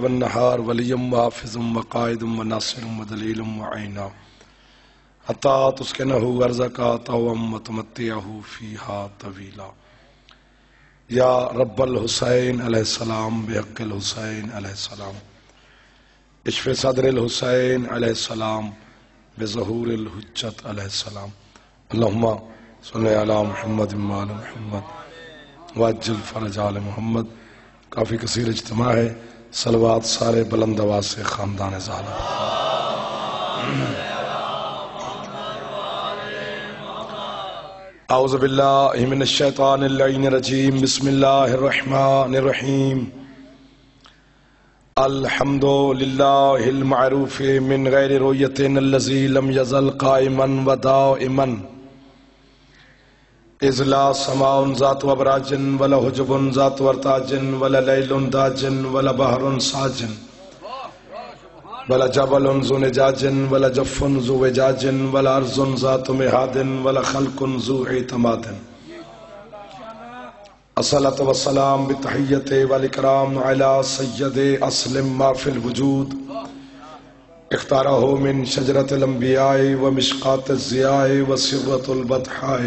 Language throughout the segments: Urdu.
والنهار وليا وحافظا وقائدا وناصرا ودليلا وعينا حتى تسكنه أرضك طوعا وتمتعه فيها طويلا. یا رب الحسین علیہ السلام بحق الحسین علیہ السلام اشف صدر الحسین علیہ السلام بظہور الحجت علیہ السلام. اللہم صلی علی محمد وعلی محمد وعجل فرج آل محمد. کافی کثیر اجتماع ہے. صلوات سارے بلند آواز سے خاندان زہرا. اعوذ باللہ من الشیطان اللعین الرجیم. بسم اللہ الرحمن الرحیم. الحمد للہ المعروف من غیر رؤیت الذی لم یزل قائما ودائما اذ لا سماء ذات ابراج ولا حجب ذات ورتاج ولا لیل داج ولا بحر ساج ولا جبل ذو نجاج ولا جف ذو وجاج ولا ارض ذات مہاد ولا خلق ذو اعتماد. الصلاة والسلام بتحیت والاکرام علی سید اسلم ما فی الوجود اختارہ من شجرۃ الانبیاء ومشقات الضیاء وسرۃ البطحاء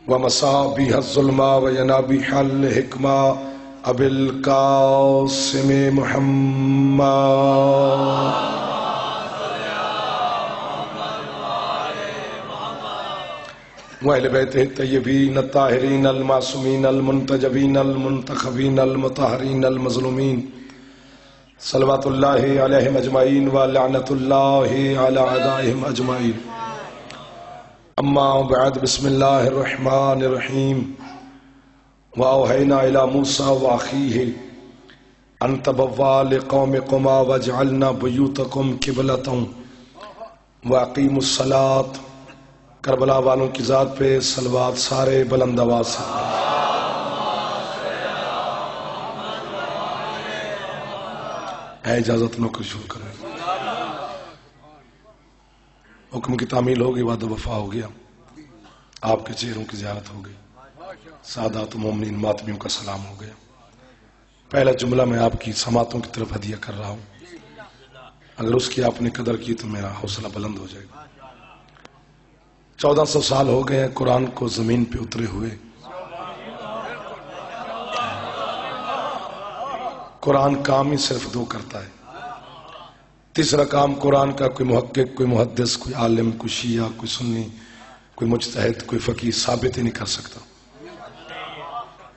ومصابیح الظلماء وینابیح الحکمہ ابی القاسم محمد وَأَهْلِ بَيْتِهِ الطَّيِّبِينَ الطَّاهِرِينَ الْمَعْصُومِينَ الْمُنْتَجَبِينَ الْمُنْتَخَبِينَ الْمُطَهَّرِينَ الْمَظْلُومِينَ صلوات اللہ علیہم اجمعین وَلَعْنَةُ اللَّهِ عَلَىٰ أَعْدَائِهِمْ أَجْمَعِينَ. اما بعد بسم اللہ الرحمن الرحیم. وَأَوْحَيْنَا إِلَىٰ مُوسَىٰ وَأَخِيهِ أَن تَبَوَّآ لِقَوْمِكُمَا وَاجْعَلْنَا بُيُوتَكُمْ قِبْلَةً وَأَقِیمُوا الصَّلَاةَ. کربلا والوں کی ذات پہ صلوات سارے بلند آواز سے. اے اجازت نوکر شروع کریں. حکم کی تعمیل ہوگی، وعدہ وفا ہو گیا، آپ کے چہروں کی زیارت ہو گئی، سادات مومنین ماتمیوں کا سلام ہو گیا. پہلا جملہ میں آپ کی سماعتوں کی طرف ہدیہ کر رہا ہوں. اگر اس کی آپ نے قدر کی تو میرا حوصلہ بلند ہو جائے گا. 1400 سال ہو گئے ہیں قرآن کو زمین پہ اترے ہوئے. قرآن کام ہی صرف دو کرتا ہے. تیسرا کام قرآن کا کوئی محقق، کوئی محدث، کوئی عالم، کوئی شیعہ، کوئی سنی، کوئی مجتہد، کوئی فقیہ ثابت ہی نہیں کر سکتا.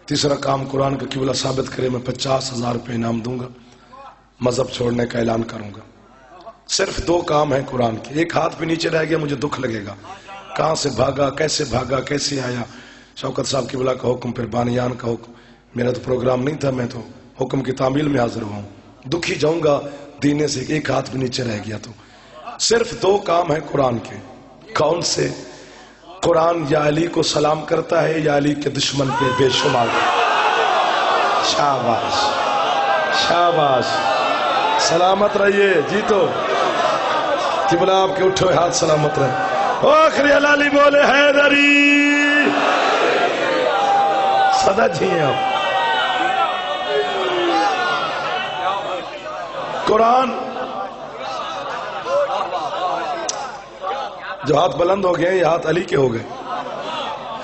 تیسرا کام قرآن کا قبلہ ثابت کرے. میں 50,000 روپے انعام دوں گا، مذہب چھوڑنے کا اعلان کروں گا. صرف دو کام ہیں قرآن کے. ایک ہاتھ پہ نیچے رہ گیا مجھے دکھ لگے گا. کہاں سے بھاگا، کیسے آیا. شوکت صاحب قبلہ کا حکم، پھر بانیان کا حکم. میرا تو پروگرام نہیں تھا، میں تو حکم کی تعمیل میں حاضر ہوا ہوں. دکھی جاؤں گا دینے سے. ایک ہاتھ پہ نیچے رہ گیا. تو صرف دو کام ہیں قرآن کے. کون سے؟ قرآن یا علی کو سلام کرتا ہے یا علی کے دشمن پہ بے شمار. شاباش شاباش، سلامت رہیے. جی تو قبلہ آپ کے اٹھے ہوئے ہاتھ سلامت رہے. آخری علی بولے حیدری. صدا جی ہیں آپ. قرآن جو ہاتھ بلند ہو گئے یہ ہاتھ علی کے ہو گئے.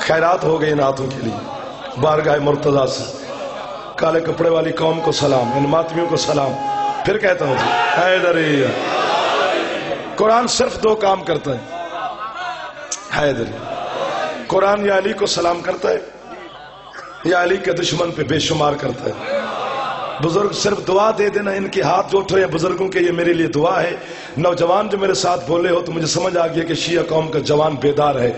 خیرات ہو گئے ان ہاتھوں کے لیے. بارگاہ مرتضیٰ سے کالے کپڑے والی قوم کو سلام، ان ماتمیوں کو سلام. پھر کہتا ہوں جی حیدری. قرآن صرف دو کام کرتا ہے. حیدری قرآن یا علی کو سلام کرتا ہے یا علی کے دشمن پہ بے شمار کرتا ہے. بزرگ صرف دعا دے دینا. ان کے ہاتھ جو اٹھ رہے ہیں بزرگوں کے، یہ میرے لیے دعا ہے. نوجوان جو میرے ساتھ بولے ہو تو مجھے سمجھ آ گیا کہ شیعہ قوم کا جوان بیدار ہے.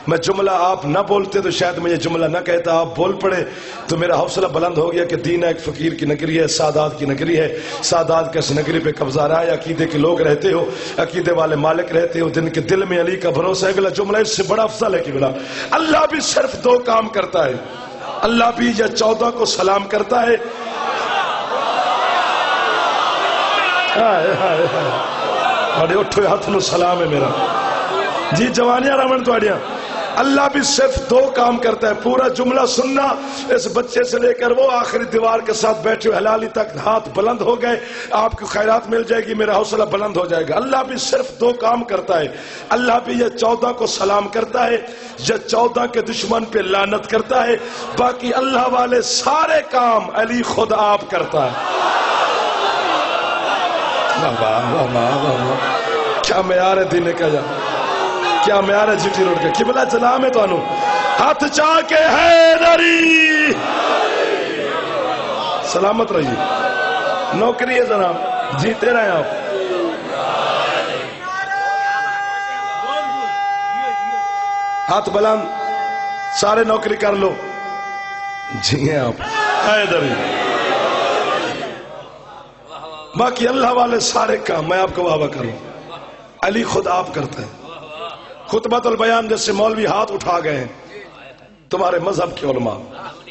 میں جملہ آپ نہ بولتے تو شاید میں یہ جملہ نہ کہتا. آپ بول پڑے تو میرا حوصلہ بلند ہو گیا کہ دین ایک فقیر کی نگری ہے، سادات کی نگری ہے. سادات کے اس نگری پہ قبضہ رہا ہے. عقیدے کے لوگ رہتے ہو، عقیدے والے مالک رہتے ہو، جن کے دل میں علی کا بھروسہ ہے. اگلا جملہ اس سے بڑا افضل ہے کہ بلا اللہ بھی صرف دو کام کرتا ہے. اللہ بھی یہ 14 کو سلام کرتا ہے. اٹھو ہاتھ نو سلام ہے میرا. جی جوانیاں رمن تھوڑیاں اللہ بھی صرف دو کام کرتا ہے، پورا جملہ سننا، اس بچے سے لے کر وہ آخری دیوار کے ساتھ بیٹھے ہوئے حلالی تک ہاتھ بلند ہو گئے، آپ کو خیرات مل جائے گی، میرا حوصلہ بلند ہو جائے گا۔ اللہ بھی صرف دو کام کرتا ہے، اللہ بھی یہ 14 کو سلام کرتا ہے، یہ 14 کے دشمن پہ لعنت کرتا ہے، باقی اللہ والے سارے کام علی خود آپ کرتا ہے۔ واہ واہ واہ واہ، کیا معیار ہے دین کا، کیا معیار ہے جی ٹی روڈ کا۔ قبلہ سلام ہے تو انو ہاتھ چاہ کے حیدری، سلامت رہیے، نوکری ہے جناب، جیتے رہے آپ۔ ہاتھ بلند، سارے نوکری کر لو، جیئے آپ حیدری۔ باقی اللہ والے سارے کام میں آپ کو واہ کروں، علی خود آپ کرتا ہے۔ خطبۃ البیان جیسے مولوی ہاتھ اٹھا گئے ہیں، تمہارے مذہب کے علماء،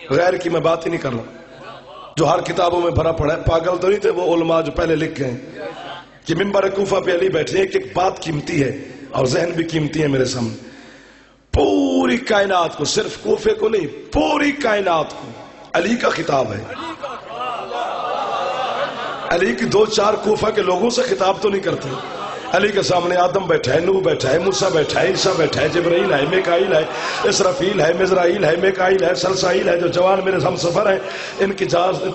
غیر کی میں بات ہی نہیں کر رہا، جو ہر کتابوں میں بھرا پڑا ہے، پاگل تو نہیں تھے وہ علماء جو پہلے لکھ گئے کہ منبر کوفہ پہ علی بیٹھے ہیں، کہ ایک بات قیمتی ہے اور ذہن بھی قیمتی ہے میرے سامنے، پوری کائنات کو، صرف کوفے کو نہیں، پوری کائنات کو علی کا خطاب ہے۔ علی کی دو چار کوفہ کے لوگوں سے خطاب تو نہیں کرتے، علی کے سامنے آدم بیٹھا ہے، نوح بیٹھا ہے، موسیٰ بیٹھا ہے، عیسیٰ بیٹھا ہے، جبرائیل ہے، میکائیل ہے، اسرافیل ہے، مزرائیل ہے، میکائیل ہے، سلسائیل ہے، جو جوان میرے ہم سفر ہیں، ان کی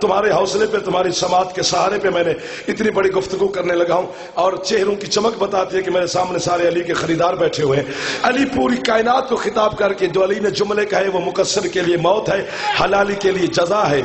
تمہارے حوصلے پہ، تمہاری سماعت کے سہارے پہ میں نے اتنی بڑی گفتگو کرنے لگا ہوں، اور چہروں کی چمک بتاتی ہے کہ میرے سامنے سارے علی کے خریدار بیٹھے ہوئے ہیں۔ علی پوری کائنات کو خطاب کر کے جو علی نے جملے کہے وہ مقصر کے لیے موت ہے، حلالی کے لیے جزا ہے۔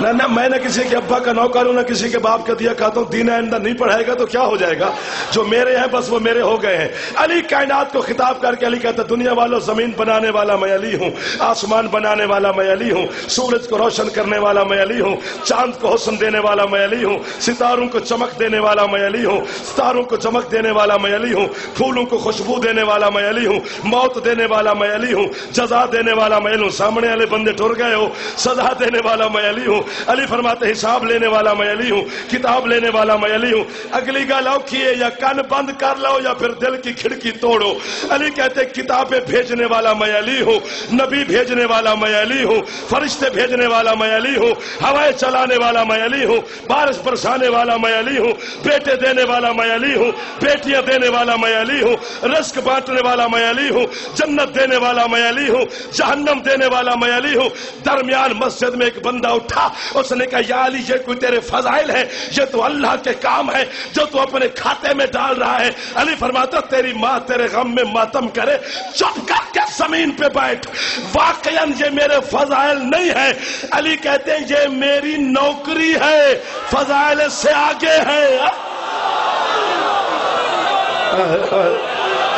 نہ میں نہ کسی کے ابا کا نوکر ہوں، نہ کسی کے باپ کا دیا کہتا ہوں، دین آئندہ نہیں پڑھائے گا تو کیا ہو جائے گا، جو میرے ہیں بس وہ میرے ہو گئے ہیں۔ علی کائنات کو خطاب کر کے علی کہتا ہے، دنیا والوں، زمین بنانے والا میں علی ہوں، آسمان بنانے والا میں علی ہوں، سورج کو روشن کرنے والا میں علی ہوں، چاند کو حسن دینے والا میں علی ہوں، ستاروں کو چمک دینے والا میں علی ہوں، ستاروں کو چمک دینے والا میں علی ہوں، پھولوں کو خوشبو دینے والا میں علی ہوں، موت دینے والا میں علی ہوں، جزا دینے والا میں علی ہوں۔ سامنے والے بندے ٹر گئے ہو، سزا دینے والا میں علی ہوں۔ علی فرماتے حساب لینے والا میں علی ہوں، کتاب لینے والا میں علی ہوں۔ اگلی گل اوکھی ہے، یا کن بند کر لو یا پھر دل کی کھڑکی توڑو۔ علی کہتے کتابیں بھیجنے والا میں علی ہوں، نبی بھیجنے والا میں علی ہوں، فرشتے بھیجنے والا میں علی ہوں، ہوائیں چلانے والا میں علی ہوں، بارش برسانے والا میں علی ہوں، بیٹے دینے والا میں علی ہوں، بیٹیاں دینے والا میں علی ہوں، رزق بانٹنے والا میں علی ہوں، جنت دینے والا میں علی ہوں، جہنم دینے والا میں علی ہوں۔ درمیان مسجد میں ایک بندہ اٹھا، اس نے کہا یا علی یہ کوئی تیرے فضائل ہے؟ یہ تو اللہ کے کام ہے جو تو اپنے کھاتے میں ڈال رہا ہے۔ علی فرماتا تیری ماں تیرے غم میں ماتم کرے، چپ کر کے زمین پہ بیٹھ، واقعاً یہ میرے فضائل نہیں ہے۔ علی کہتے ہیں یہ میری نوکری ہے، فضائل سے آگے ہے۔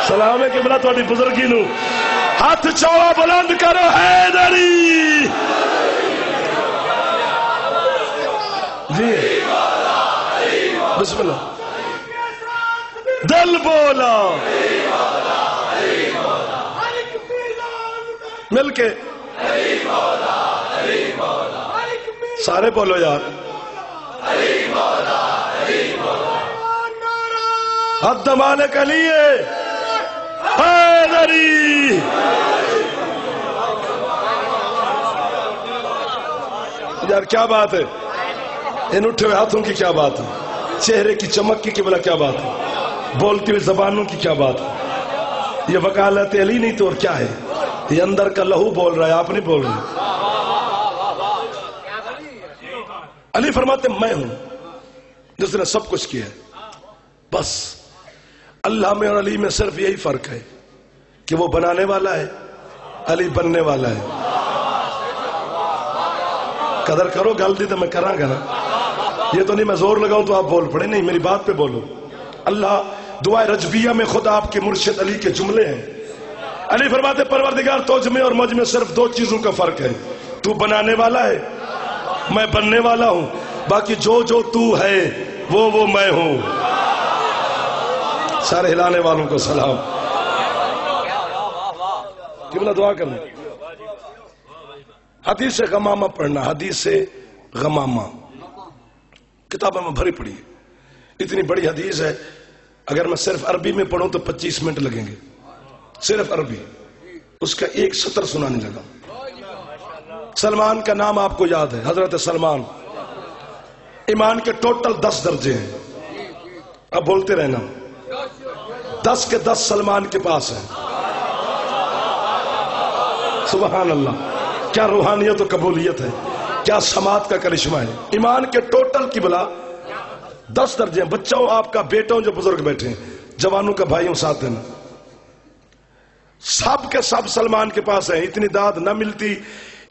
سلام ہے قبلہ تھوڑی بزرگی نو، ہاتھ چوڑا بلند کرو حیدری جی، بسم اللہ، دل بولا مل کے سارے بولو یار، حد مالک علی حیدری۔ یار کیا بات ہے، ان اٹھے ہوئے ہاتھوں کی کیا بات ہے، چہرے کی چمک کی قبلہ کیا بات ہے، بولتی ہوئی زبانوں کی کیا بات ہے۔ یہ وکالت علی نہیں تو اور کیا ہے، یہ اندر کا لہو بول رہا ہے، آپ نہیں بول رہے۔ علی فرماتے میں ہوں جس نے سب کچھ کیا ہے، بس اللہ میں اور علی میں صرف یہی فرق ہے کہ وہ بنانے والا ہے، علی بننے والا ہے۔ قدر کرو، گل دی تو میں کراں گا نا، یہ تو نہیں میں زور لگاؤں تو آپ بول پڑے، نہیں میری بات پہ بولو۔ اللہ دعائے رجبیہ میں خود آپ کے مرشد علی کے جملے ہیں۔ علی فرماتے پروردگار تجھ میں اور مجھ میں صرف دو چیزوں کا فرق ہے، تو بنانے والا ہے، میں بننے والا ہوں، باقی جو جو تو ہے وہ میں ہوں۔ سارے ہلانے والوں کو سلام، قبلہ دعا کرنا۔ حدیث غمامہ پڑھنا، حدیث غمامہ کتابوں میں بھری پڑی ہے، اتنی بڑی حدیث ہے، اگر میں صرف عربی میں پڑھوں تو 25 منٹ لگیں گے، صرف عربی، اس کا ایک سطر سنانے لگا. سلمان کا نام آپ کو یاد ہے، حضرت سلمان. ایمان کے ٹوٹل 10 درجے ہیں. اب بولتے رہنا، 10 کے 10 سلمان کے پاس ہیں. سبحان اللہ، کیا روحانیت و قبولیت ہے، کیا سماعت کا کرشمہ ہے. ایمان کے ٹوٹل کی بلا 10 درجے ہیں. بچوں آپ کا، بیٹوں جو بزرگ بیٹھے ہیں، جوانوں کا بھائیوں ساتھ ہیں، سب کے سب سلمان کے پاس ہیں. اتنی داد نہ ملتی،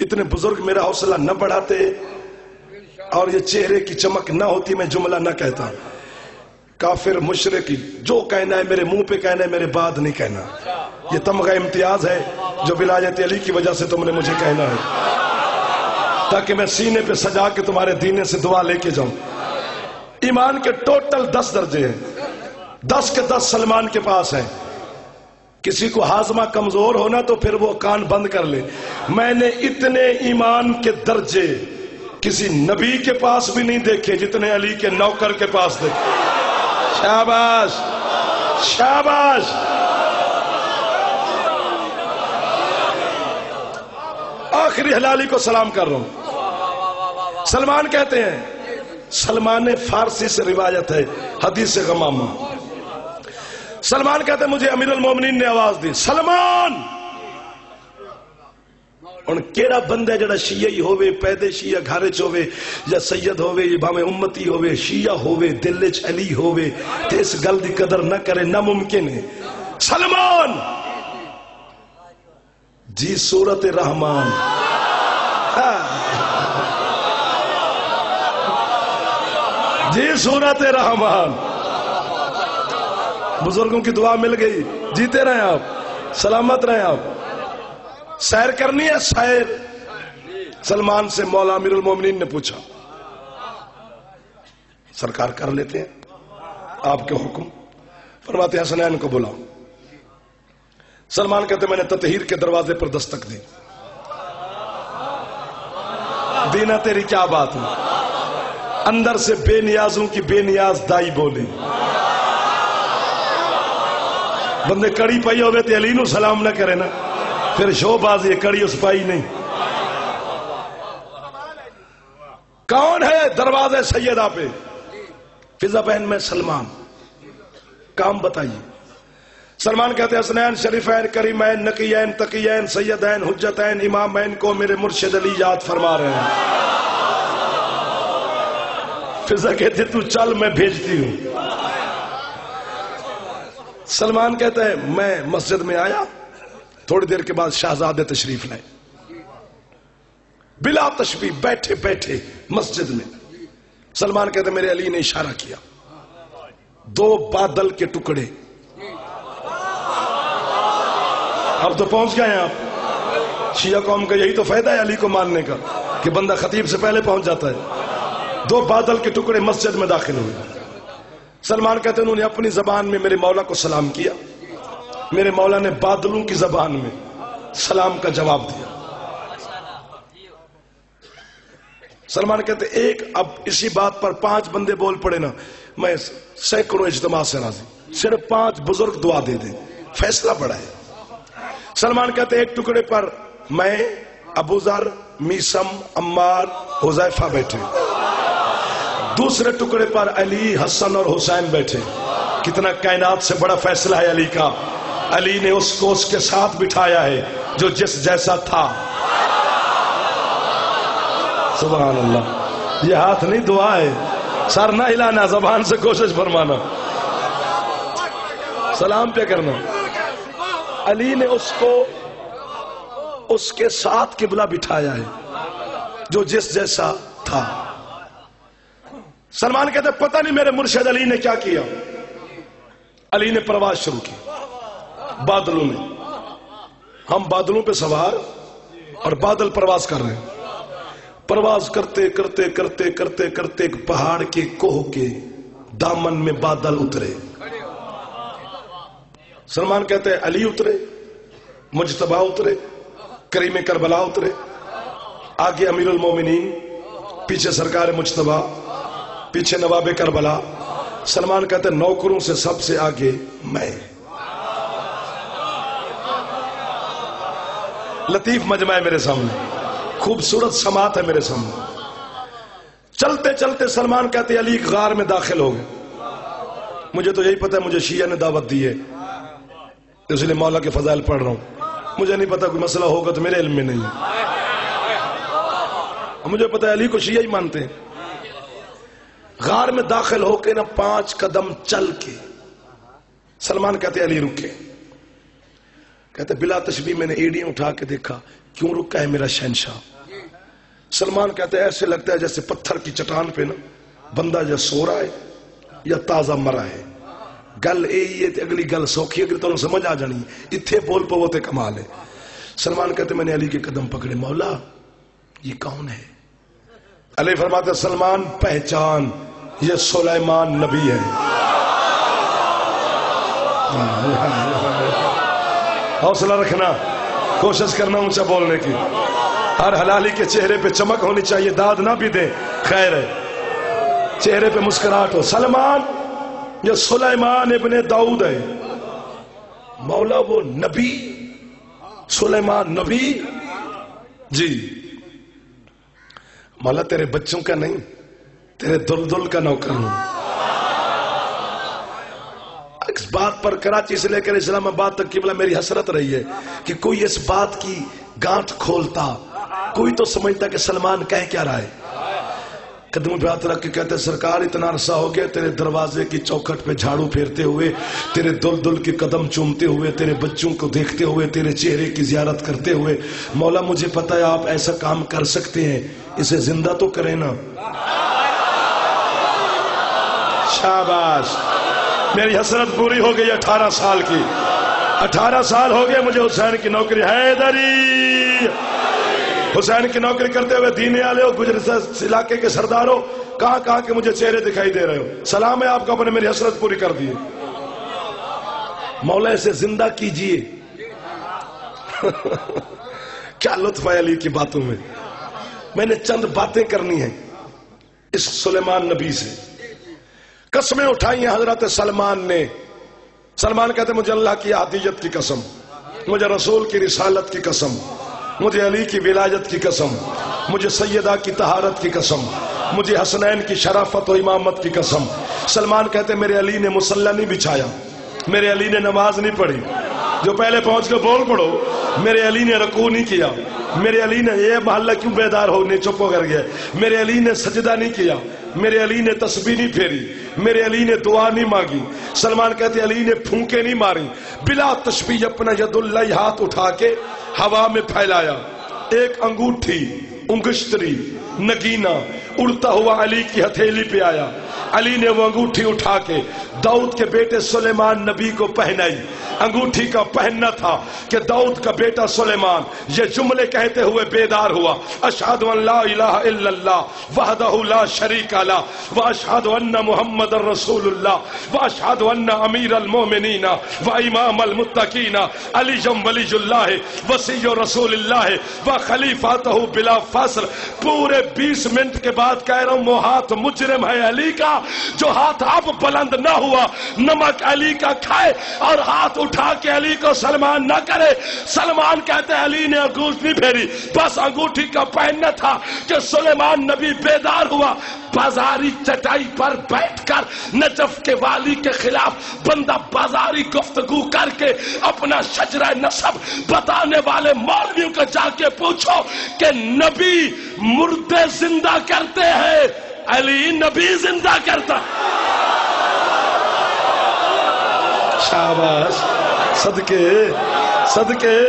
اتنے بزرگ میرا حوصلہ نہ بڑھاتے، اور یہ چہرے کی چمک نہ ہوتی، میں جملہ نہ کہتا. کافر مشرک جو کہنا ہے میرے منہ پہ کہنا ہے، میرے بعد نہیں کہنا. یہ تمغہ امتیاز ہے جو ولایت علی کی وجہ سے تم نے مجھے کہنا ہے، تاکہ میں سینے پہ سجا کے تمہارے دینے سے دعا لے کے جاؤں. ایمان کے ٹوٹل 10 درجے ہیں، 10 کے 10 سلمان کے پاس ہیں. کسی کو ہاضمہ کمزور ہونا تو پھر وہ کان بند کر لے. میں نے اتنے ایمان کے درجے کسی نبی کے پاس بھی نہیں دیکھے جتنے علی کے نوکر کے پاس دیکھے. شاباش شاباش. آخری ہلالی کو سلام کر رہا ہوں. سلمان کہتے ہیں، سلمان فارسی سے روایت ہے، حدیث غمامہ. سلمان کہتے ہیں مجھے امیر المومنین نے آواز دی، سلمان. اور کیڑا بندہ جڑا شیعی ہوئے، پیدے شیعہ گھر چ ہوئے، یا سید ہوئے، یا بھاویں امتی ہوئے، شیعہ ہوئے، دل چ علی ہوئے تے اس گل دی قدر نہ کرے، ناممکن ہے. سلمان جی سورت رحمان. جی سورت رحمان. بزرگوں کی دعا مل گئی، جیتے رہیں آپ، سلامت رہیں آپ. سیر کرنی ہے سیر. سلمان سے مولا امیر المومنین نے پوچھا. سرکار کر لیتے ہیں آپ کے حکم. فرماتے ہیں حسنین کو بلاؤ. سلمان کہتے میں نے تطہیر کے دروازے پر دستک دی. دینا تیری کیا بات ہے. اندر سے بے نیازوں کی بے نیاز دائی بولی. بندے کڑی پائی ہوئے تے علی نو سلام نہ کرے نا، پھر شو بازی ہے، کڑی اس پائی نہیں. کون ہے دروازے سیدہ پہ؟ فضا بہن میں سلمان. کام بتائیے. سلمان کہتے ہیں حسنین شریفین کریمین نقیین تقیین سیدین حجتین امامین کو میرے مرشد علی یاد فرما رہے ہیں. فضا کہتے تو چل میں بھیجتی ہوں. سلمان کہتا ہے میں مسجد میں آیا، تھوڑی دیر کے بعد شہزادے تشریف لائے، بلا تشبیہ بیٹھے بیٹھے مسجد میں. سلمان کہتے ہیں میرے علی نے اشارہ کیا، 2 بادل کے ٹکڑے. اب تو پہنچ گئے ہیں آپ. شیعہ قوم کا یہی تو فائدہ ہے علی کو ماننے کا، کہ بندہ خطیب سے پہلے پہنچ جاتا ہے. 2 بادل کے ٹکڑے مسجد میں داخل ہوئے. سلمان کہتے ہیں انہوں نے اپنی زبان میں میرے مولا کو سلام کیا، میرے مولا نے بادلوں کی زبان میں سلام کا جواب دیا. سلمان کہتے ہیں ایک، اب اسی بات پر 5 بندے بول پڑے نا، میں سینکڑوں اجتماع سے راضی، صرف 5 بزرگ دعا دے دیں، فیصلہ بڑا ہے. سلمان کہتے ہیں ایک ٹکڑے پر میں، ابو ذر، میسم، عمار، حذیفہ بیٹھے، دوسرے ٹکڑے پر علی، حسن اور حسین بیٹھے. کتنا کائنات سے بڑا فیصلہ ہے علی کا. علی نے اس کو اس کے ساتھ بٹھایا ہے جو جس جیسا تھا. سبحان اللہ. یہ ہاتھ نہیں دعا ہے، سر نہ ہلانا، زبان سے کوشش فرمانا، سلام پہ کرنا. علی نے اس کو اس کے ساتھ قبلہ بٹھایا ہے جو جس جیسا تھا. سلمان کہتے پتہ نہیں میرے مرشد علی نے کیا کیا. علی نے پرواز شروع کی بادلوں میں. ہم بادلوں پہ سوار اور بادل پرواز کر رہے ہیں. پرواز کرتے کرتے کرتے کرتے کرتے ایک پہاڑ کے کوہ کے دامن میں بادل اترے. سلمان کہتے ہیں علی اترے، مجتبیٰ اترے، کریم کربلا اترے، آگے امیر المومنین، پیچھے سرکار مجتبیٰ، پیچھے نواب کربلا. سلمان کہتے ہیں نوکروں سے سب سے آگے میں. لطیف مجمع ہے میرے سامنے، خوبصورت سماعت ہے میرے سامنے. چلتے چلتے سلمان کہتے علی غار میں داخل ہو گئے. مجھے تو یہی پتا ہے مجھے شیعہ نے دعوت دی ہے، اس لیے مولا کے فضائل پڑھ رہا ہوں. مجھے نہیں پتا کوئی مسئلہ ہوگا تو میرے علم میں نہیں ہے. مجھے پتا ہے علی کو شیعہ ہی مانتے ہیں. غار میں داخل ہو کے نا 5 قدم چل کے سلمان کہتے علی رکے. کہتے بلا تشبیہ میں نے ایڑیاں اٹھا کے دیکھا، کیوں رکا ہے میرا شہنشاہ؟ سلمان کہتے ایسے لگتا ہے جیسے پتھر کی چٹان پہ نا بندہ یا سو رہا ہے یا تازہ مرا ہے. گل یہ اگلی گل سوکھی اگر تو سمجھ آ جانی، اتھے بول پوتے کمال ہے. سلمان کہتے میں نے علی کے قدم پکڑے، مولا یہ کون ہے؟ علی فرماتے سلمان پہچان، یہ سلیمان نبی ہے. حوصلہ رکھنا، کوشش کرنا اونچا بولنے کی. ہر حلالی کے چہرے پہ چمک ہونی چاہیے، داد نہ بھی دے خیر ہے، چہرے پہ مسکراہٹ ہو. سلمان یہ سلیمان ابن داؤد ہے. مولا وہ نبی سلیمان نبی؟ جی. مولا تیرے بچوں کا نہیں، تیرے دلدل کا نوکر ہوں. اس بات پر کراچی سے لے کر اسلام آباد تک قبلہ میری حسرت رہی ہے کہ کوئی اس بات کی گانٹھ کھولتا، کوئی تو سمجھتا کہ سلمان کہہ کیا رہا ہے. قدموں پہ ہاتھ رکھ کے کہتے سرکار اتنا عرصہ ہو گیا تیرے دروازے کی چوکھٹ پہ جھاڑو پھیرتے ہوئے، تیرے دل کے قدم چومتے ہوئے، تیرے بچوں کو دیکھتے ہوئے، تیرے چہرے کی زیارت کرتے ہوئے. مولا مجھے پتا ہے آپ ایسا کام کر سکتے ہیں، اسے زندہ تو کریں نا. شاباش، میری حسرت پوری ہو گئی 18 سال کی. 18 سال ہو گئے مجھے حسین کی نوکری. حیدری حسین کی نوکری کرتے ہوئے دین والے ہو، گجرات علاقے کے سردار ہو، کہاں کہاں کے مجھے چہرے دکھائی دے رہے ہو. سلام ہے آپ کو، اپنے میری حسرت پوری کر دی. مولا اسے زندہ کیجئے. کیا لطف ہے علی کی باتوں میں. میں نے چند باتیں کرنی ہیں اس سلیمان نبی سے. قسمیں اٹھائی ہیں حضرت سلمان نے. سلمان کہتے مجھے اللہ کی عطیت کی قسم، مجھے رسول کی رسالت کی قسم، مجھے علی کی ولایت کی قسم، مجھے سیدہ کی طہارت کی قسم، مجھے حسنین کی شرافت و امامت کی قسم. سلمان کہتے میرے علی نے مصلی نہیں بچھایا، میرے علی نے نماز نہیں پڑھی. جو پہلے پہنچ کے بول پڑو، میرے علی نے رکوع نہیں کیا، میرے علی نے یہ محلہ کیوں بیدار ہونے چپ ہو کر گیا، میرے علی نے سجدہ نہیں کیا، میرے علی نے تسبیح نہیں پھیری، میرے علی نے دعا نہیں مانگی. سلمان کہتے علی نے پھونکے نہیں ماری، بلا تشبیہ اپنا ید اللہ ہاتھ اٹھا کے ہوا میں پھیلایا. ایک انگوٹھی، انگشتری، نگینہ اڑتا ہوا علی کی ہتھیلی پہ آیا. علی نے وہ انگوٹھی اٹھا کے داؤد کے بیٹے سلیمان نبی کو پہنائی. انگوٹھی کا پہننا تھا کہ داؤد کا بیٹا سلیمان یہ جملے کہتے ہوئے بیدار ہوا، اشہد ان لا الہ الا اللہ وحدہ لا شریک لہ واشہد ان محمد رسول اللہ واشہد ان امیر المومنین وامام المتقین علی ولی اللہ وصی رسول اللہ وخلیفاتہ بلا فصل. پورے 20 منٹ کے بعد کہہ رہا ہوں وہ ہاتھ مجرم ہے علی کا، جو ہاتھ اب بلند نہ ہوا نمک علی کا کھائے اور ہاتھ اٹھا کے علی کو سلمان نہ کرے. سلمان کہتے ہیں علی نے انگوٹھی نہیں پھیری، بس انگوٹھی کا پہننا تھا کہ سلیمان نبی بیدار ہوا. بازاری چٹائی پر بیٹھ کر نجف کے والی کے خلاف بندہ بازاری گفتگو کر کے اپنا شجرہ نسب بتانے والے مولویوں کو جا کے پوچھو کہ نبی مردے زندہ کرتے ہیں، علی نبی زندہ کرتا. شاباش، صدقے صدقے.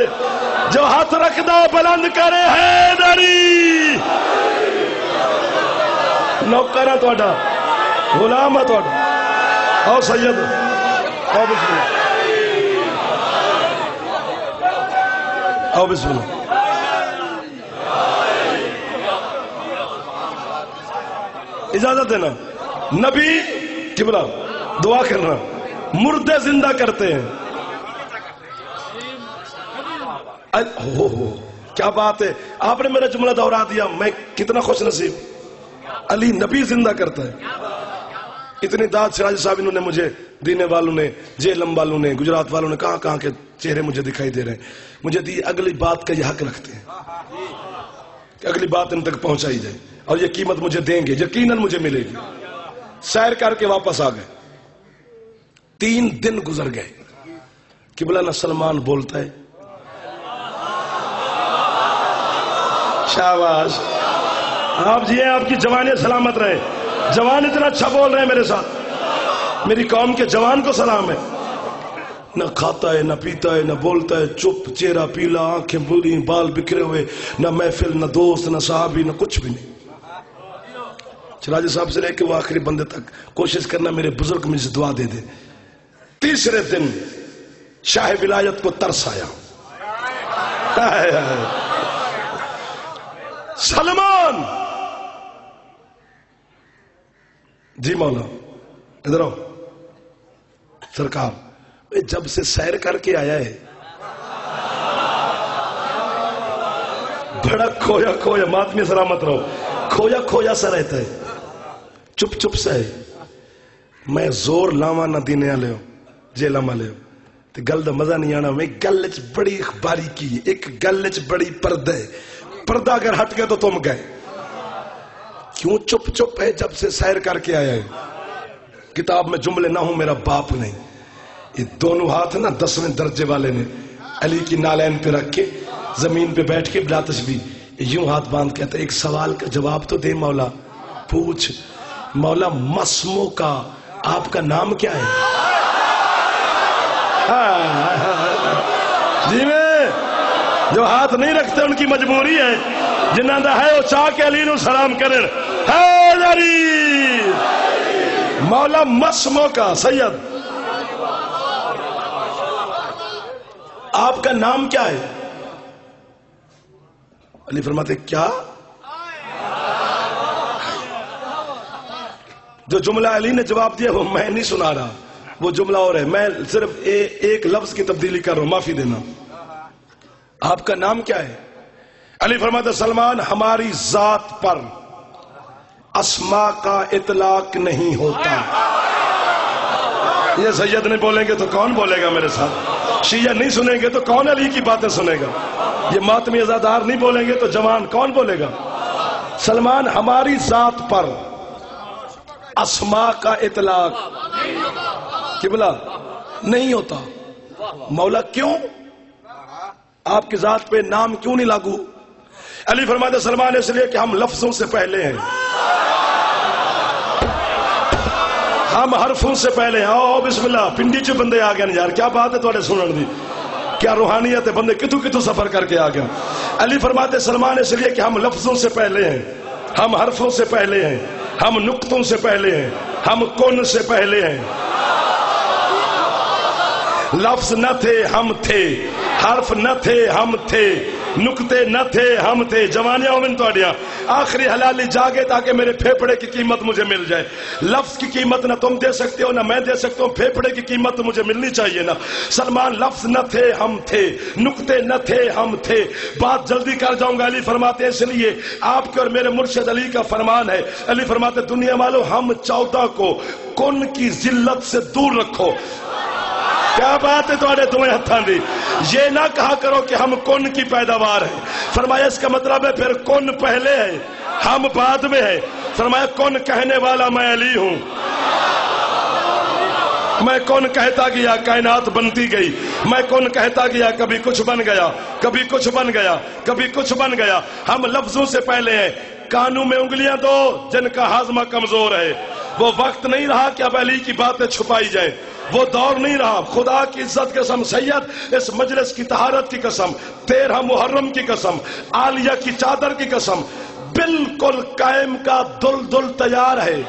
جو ہاتھ رکھدا بلند کرے حیدری. نوکر ہے تہاڈا، غلام ہے تہاڈا. آؤ سید، آؤ بسم اللہ، آؤ بسم اللہ. اجازت دینا. نبی قبلہ دعا کرنا، مردے زندہ کرتے ہیں. کیا بات ہے، آپ نے میرا جملہ دہرا دیا. میں کتنا خوش نصیب. علی نبی زندہ کرتا ہے. اتنی داد سراج صاحب انہوں نے مجھے دینے والوں نے، جیلم والوں نے، گجرات والوں نے، کہاں کہاں کے چہرے مجھے دکھائی دے رہے ہیں، مجھے دی اگلی بات کا یہ حق رکھتے ہیں کہ اگلی بات ان تک پہنچائی جائے، اور یہ قیمت مجھے دیں گے، یقیناً مجھے ملے گی۔ سیر کر کے واپس آ گئے، 3 دن گزر گئے، قبلہ نہ سلمان بولتا ہے، شاباش آپ جی ہیں، آپ کی جوانیں سلامت رہے، جوان اتنا اچھا بول رہے ہیں میرے ساتھ، میری قوم کے جوان کو سلام ہے، نہ کھاتا ہے، نہ پیتا ہے، نہ بولتا ہے، چپ، چہرہ پیلا، آنکھیں بری، بال بکھرے ہوئے، نہ محفل، نہ دوست، نہ صحابی، نہ کچھ بھی نہیں۔ چراجی صاحب سے لے کے وہ آخری بندے تک کوشش کرنا میرے بزرگ مجھے دعا دے دے۔ تیسرے دن شاہ ولایت کو ترس آیا، سلمان جی مولا ادھر آؤ، سرکار جب سے سیر کر کے آیا ہے بڑا کھویا کھویا، ماتمی سلامت رہو، کھویا کھویا سا رہتا ہے، چپ چپ سا ہے، میں زور لاواں نہ دینے والے ہو جیلا والے ہو تے گل دا مزہ نہیں آنا، میں گل وچ بڑی باریکی ہے، ایک گل وچ بڑی پردہ ہے، پردہ اگر ہٹ گئے تو تم گئے، کیوں چپ چپ ہے؟ جب سے سیر کر کے آیا ہے، کتاب میں جملے نہ ہوں میرا باپ نہیں، یہ دونوں ہاتھ نا 10ویں درجے والے نے علی کی نالین پہ رکھ کے زمین پہ بیٹھ کے بلا تشبیہ یوں ہاتھ باندھ کہتا ہے ایک سوال کا جواب تو دے مولا، پوچھ مولا مسمو کا آپ کا نام کیا ہے؟ جی میں جو ہاتھ نہیں رکھتے ان کی مجبوری ہے، جنہاں دا ہے وہ چاہ کے علی نو سلام کریں، حیدری مولا مسمو کا سید آپ کا نام کیا ہے؟ علی فرماتے کیا؟ جو جملہ علی نے جواب دیا وہ میں نہیں سنا رہا، وہ جملہ اور ہے، میں صرف ایک لفظ کی تبدیلی کر رہا ہوں، معافی دینا۔ آپ کا نام کیا ہے؟ علی فرماتے سلمان ہماری ذات پر اسماء کا اطلاق نہیں ہوتا۔ یہ سید نہیں بولیں گے تو کون بولے گا میرے ساتھ؟ شیعہ نہیں سنیں گے تو کون علی کی باتیں سنے گا؟ یہ ماتمی ازادار نہیں بولیں گے تو جوان کون بولے گا؟ سلمان ہماری ذات پر اسماء کا اطلاق قبلہ نہیں ہوتا۔ مولا کیوں؟ آپ کی ذات پہ نام کیوں نہیں لاگو؟ علی فرماتے سلمان اس لیے کہ ہم لفظوں سے پہلے ہیں، ہم حرفوں سے پہلے ہیں۔ آؤ بسم اللہ، پنڈی چ بندے آ گئے یار، کیا بات ہے تھوڑے سنن دی، کیا روحانیت ہے، بندے کتوں کتوں سفر کر کے آ گئے۔ علی فرماتے سلمان اس لیے کہ ہم لفظوں سے پہلے ہیں، ہم حرفوں سے پہلے ہیں، ہم نقطوں سے پہلے ہیں، ہم کن سے پہلے ہیں۔ لفظ نہ تھے ہم تھے، حرف نہ تھے ہم تھے، نقطے نہ تھے ہم تھے۔ جوانیاں ہومن تو اڈیا آخری حلالی جاگے تاکہ میرے پھیپڑے کی قیمت مجھے مل جائے۔ لفظ کی قیمت نہ تم دے سکتے ہو نہ میں دے سکتا ہوں، پھیپڑے کی قیمت مجھے ملنی چاہیے نا۔ سلمان لفظ نہ تھے ہم تھے، نقطے نہ تھے ہم تھے۔ بات جلدی کر جاؤں گا، علی فرماتے اس لیے آپ کے اور میرے مرشد علی کا فرمان ہے، علی فرماتے دنیا والو ہم 14 کو کن کی ذلت سے دور رکھو۔ کیا بات ہے تمہارے تمہیں ہتھاں دی، یہ نہ کہا کرو کہ ہم کن کی پیداوار ہیں۔ فرمایا اس کا مطلب ہے پھر کن پہلے ہے ہم بعد میں ہے۔ فرمایا کن کہنے والا میں علی ہوں، میں کن کہتا گیا کائنات بنتی گئی، میں کن کہتا گیا کبھی کچھ بن گیا، کبھی کچھ بن گیا، کبھی کچھ بن گیا۔ ہم لفظوں سے پہلے ہیں۔ کانوں میں انگلیاں دو جن کا ہاضمہ کمزور ہے، وہ وقت نہیں رہا کہ اب علی کی باتیں چھپائی جائیں، وہ دور نہیں رہا۔ خدا کی عزت کی قسم، سید اس مجلس کی طہارت کی قسم، 13 محرم کی قسم، عالیہ کی چادر کی قسم، بالکل قائم کا دل دل تیار ہے،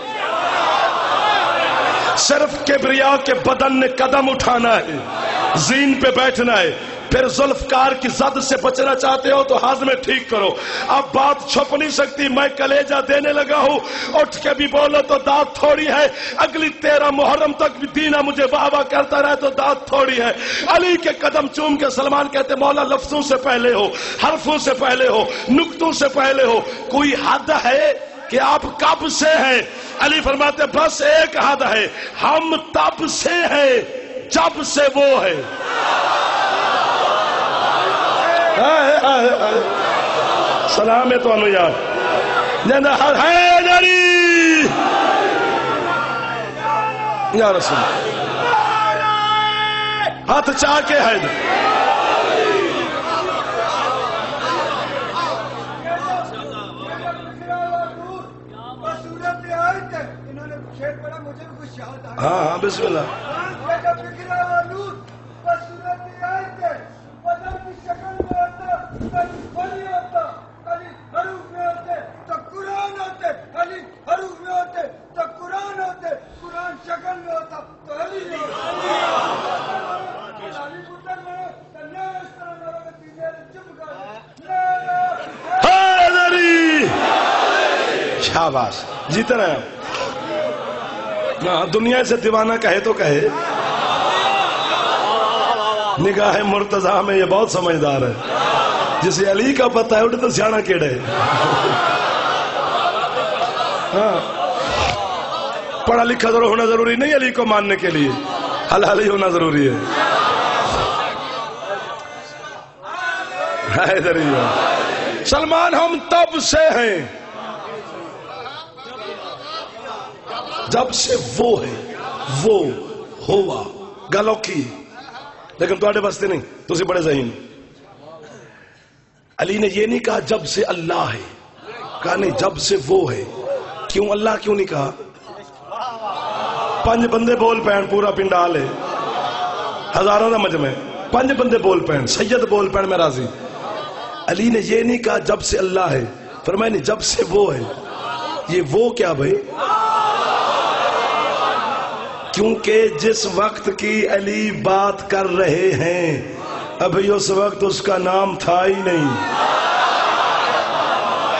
صرف کبریا کے بدن نے قدم اٹھانا ہے، زین پہ بیٹھنا ہے۔ پھر ذوالفقار کی زد سے بچنا چاہتے ہو تو ہاضمے ٹھیک کرو۔ اب بات چھپ نہیں سکتی، میں کلیجہ دینے لگا ہوں، اٹھ کے بھی بولو تو دانت تھوڑی ہے۔ اگلی 13 محرم تک بھی دینا مجھے واہ واہ کرتا رہے تو دانت تھوڑی ہے۔ علی کے قدم چوم کے سلمان کہتے مولا لفظوں سے پہلے ہو، حرفوں سے پہلے ہو، نقطوں سے پہلے ہو، کوئی حد ہے کہ آپ کب سے ہیں؟ علی فرماتے ہیں بس ایک حد ہے، ہم تب سے ہیں جب سے وہ ہے۔ سلام ہے تو انو یار حیدری یا رسول ہاتھ چاہ کے حیدر۔ ہاں ہاں بسم اللہ۔ شاباش، جیتے رہے دنیا سے دیوانہ کہے تو کہے، نگاہ مرتضیٰ میں یہ بہت سمجھدار ہے، جسے علی کا پتہ ہے اٹھ تو سیانا کیڑے۔ پڑھا لکھا ضرور ہونا ضروری نہیں علی کو ماننے کے لیے، حلالی ہونا ضروری ہے۔ ادھر ہی سلمان ہم تب سے ہیں جب سے وہ ہے، وہ ہوا گل اوکھی لیکن تواڈے واسطے نہیں، تسی بڑے ذہین۔ علی نے یہ نہیں کہا جب سے اللہ ہے، کہا نہیں جب سے وہ ہے۔ کیوں اللہ کیوں نہیں کہا؟ 5 بندے بول پین پورا پنڈال ہے، ہزاروں کا مجمع، 5 بندے بول پین، سید بول پین میں راضی۔ علی نے یہ نہیں کہا جب سے اللہ ہے، فرمایا نہیں جب سے وہ ہے۔ یہ وہ کیا بھائی؟ کیونکہ جس وقت کی علی بات کر رہے ہیں ابھی اس وقت اس کا نام تھا ہی نہیں۔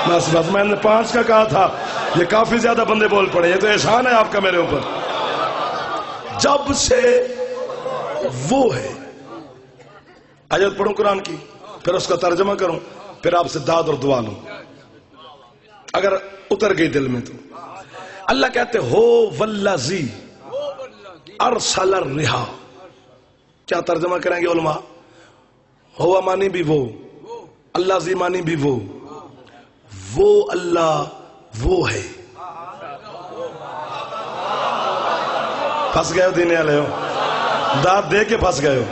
بس میں نے 5 کا کہا تھا، یہ کافی زیادہ بندے بول پڑے، یہ تو احسان ہے آپ کا میرے اوپر۔ جب سے وہ ہے، آیت پڑھوں قرآن کی، پھر اس کا ترجمہ کروں، پھر آپ سے داد اور دعا لوں اگر اتر گئی دل میں تو۔ اللہ کہتے ہو والذی ارسل الرحا، کیا ترجمہ کریں گے علماء؟ ہوا مانی بھی وہ، اللہ زی مانی بھی وہ اللہ وہ ہے۔ پھنس گئے ہو دینے والے ہو، داد دے کے پھنس گئے ہو،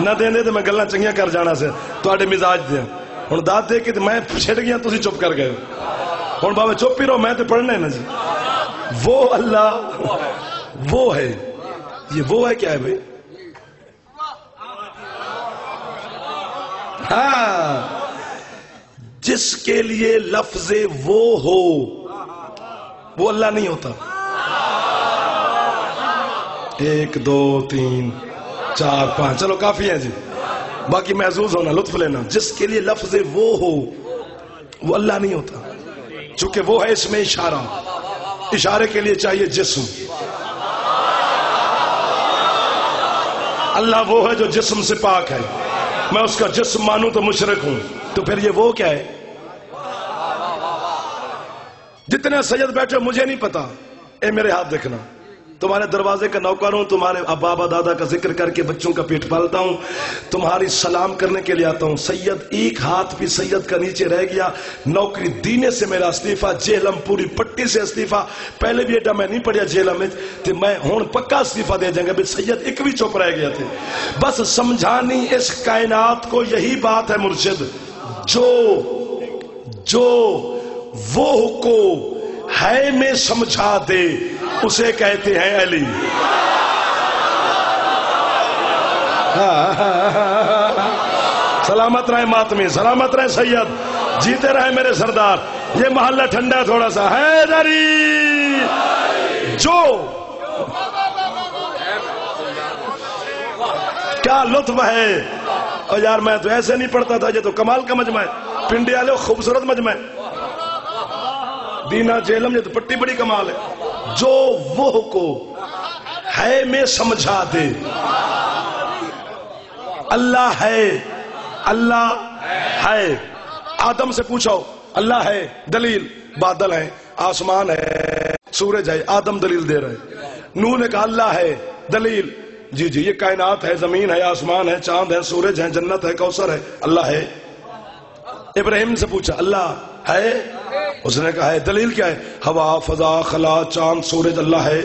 نہ دینے تو میں گلاں چنگیاں کر جانا سے تواڈے مزاج دے، ہن داد دے کے میں چھٹ گیا تسی چپ کر گئے ہو، ہن باوے چپ ہی رہو، میں تو پڑھنا ہے نا جی۔ وہ اللہ وہ ہے، یہ وہ ہے کیا ہے بھائی؟ ہاں، جس کے لیے لفظ وہ ہو وہ اللہ نہیں ہوتا۔ 1 2 3 4 5 چلو کافی ہے جی، باقی محظوظ ہونا، لطف لینا۔ جس کے لیے لفظ وہ ہو وہ اللہ نہیں ہوتا، چونکہ وہ ہے اس میں اشارہ، اشارے کے لیے چاہیے جسم۔ اللہ وہ ہے جو جسم سے پاک ہے، میں اس کا جسم مانوں تو مشرک ہوں، تو پھر یہ وہ کیا ہے؟ جتنے سید بیٹھے مجھے نہیں پتا، اے میرے ہاتھ دیکھنا، تمہارے دروازے کا نوکر ہوں، تمہارے بابا دادا کا ذکر کر کے بچوں کا پیٹ پالتا ہوں، تمہاری سلام کرنے کے لیے آتا ہوں۔ سید ایک ہاتھ بھی سید کا نیچے رہ گیا، نوکری دینے سے میرا استعفیٰ، جہلم پوری پٹی سے استعفیٰ، پہلے بھی ایڈا میں نہیں پڑھیا جہلم میں تو میں ہون پکا استعفیٰ دے جائیں گا، بھی سید ایک بھی چپ رہ گیا تھے۔ بس سمجھانی اس کائنات کو یہی بات ہے مرشد، جو وہ کو ہے میں سمجھا دے اسے کہتے ہیں علی۔ سلامت رہے ماتمی، سلامت رہے سید، جیتے رہے میرے سردار۔ یہ محلہ ٹھنڈا ہے تھوڑا سا، حیدری جو کیا لطف ہے۔ اور یار میں تو ایسے نہیں پڑھتا تھا، یہ تو کمال کا مجمع ہے، پنڈی والے خوبصورت مجمع ہے، دینا جیلم، یہ تو پٹی بڑی کمال ہے۔ جو وہ کو ہے میں سمجھا دے، اللہ ہے، اللہ ہے۔ آدم سے پوچھو اللہ ہے، دلیل بادل ہیں، آسمان ہے، سورج ہے، آدم دلیل دے رہے، نوح نے کہا اللہ ہے، دلیل جی جی یہ کائنات ہے، زمین ہے، آسمان ہے، چاند ہے، سورج ہے، جنت ہے، کوثر ہے، اللہ ہے۔ ابراہیم سے پوچھا اللہ ہے؟ اس نے کہا ہے، دلیل کیا ہے؟ ہوا، فضا، خلا، چاند، سورج، اللہ ہے۔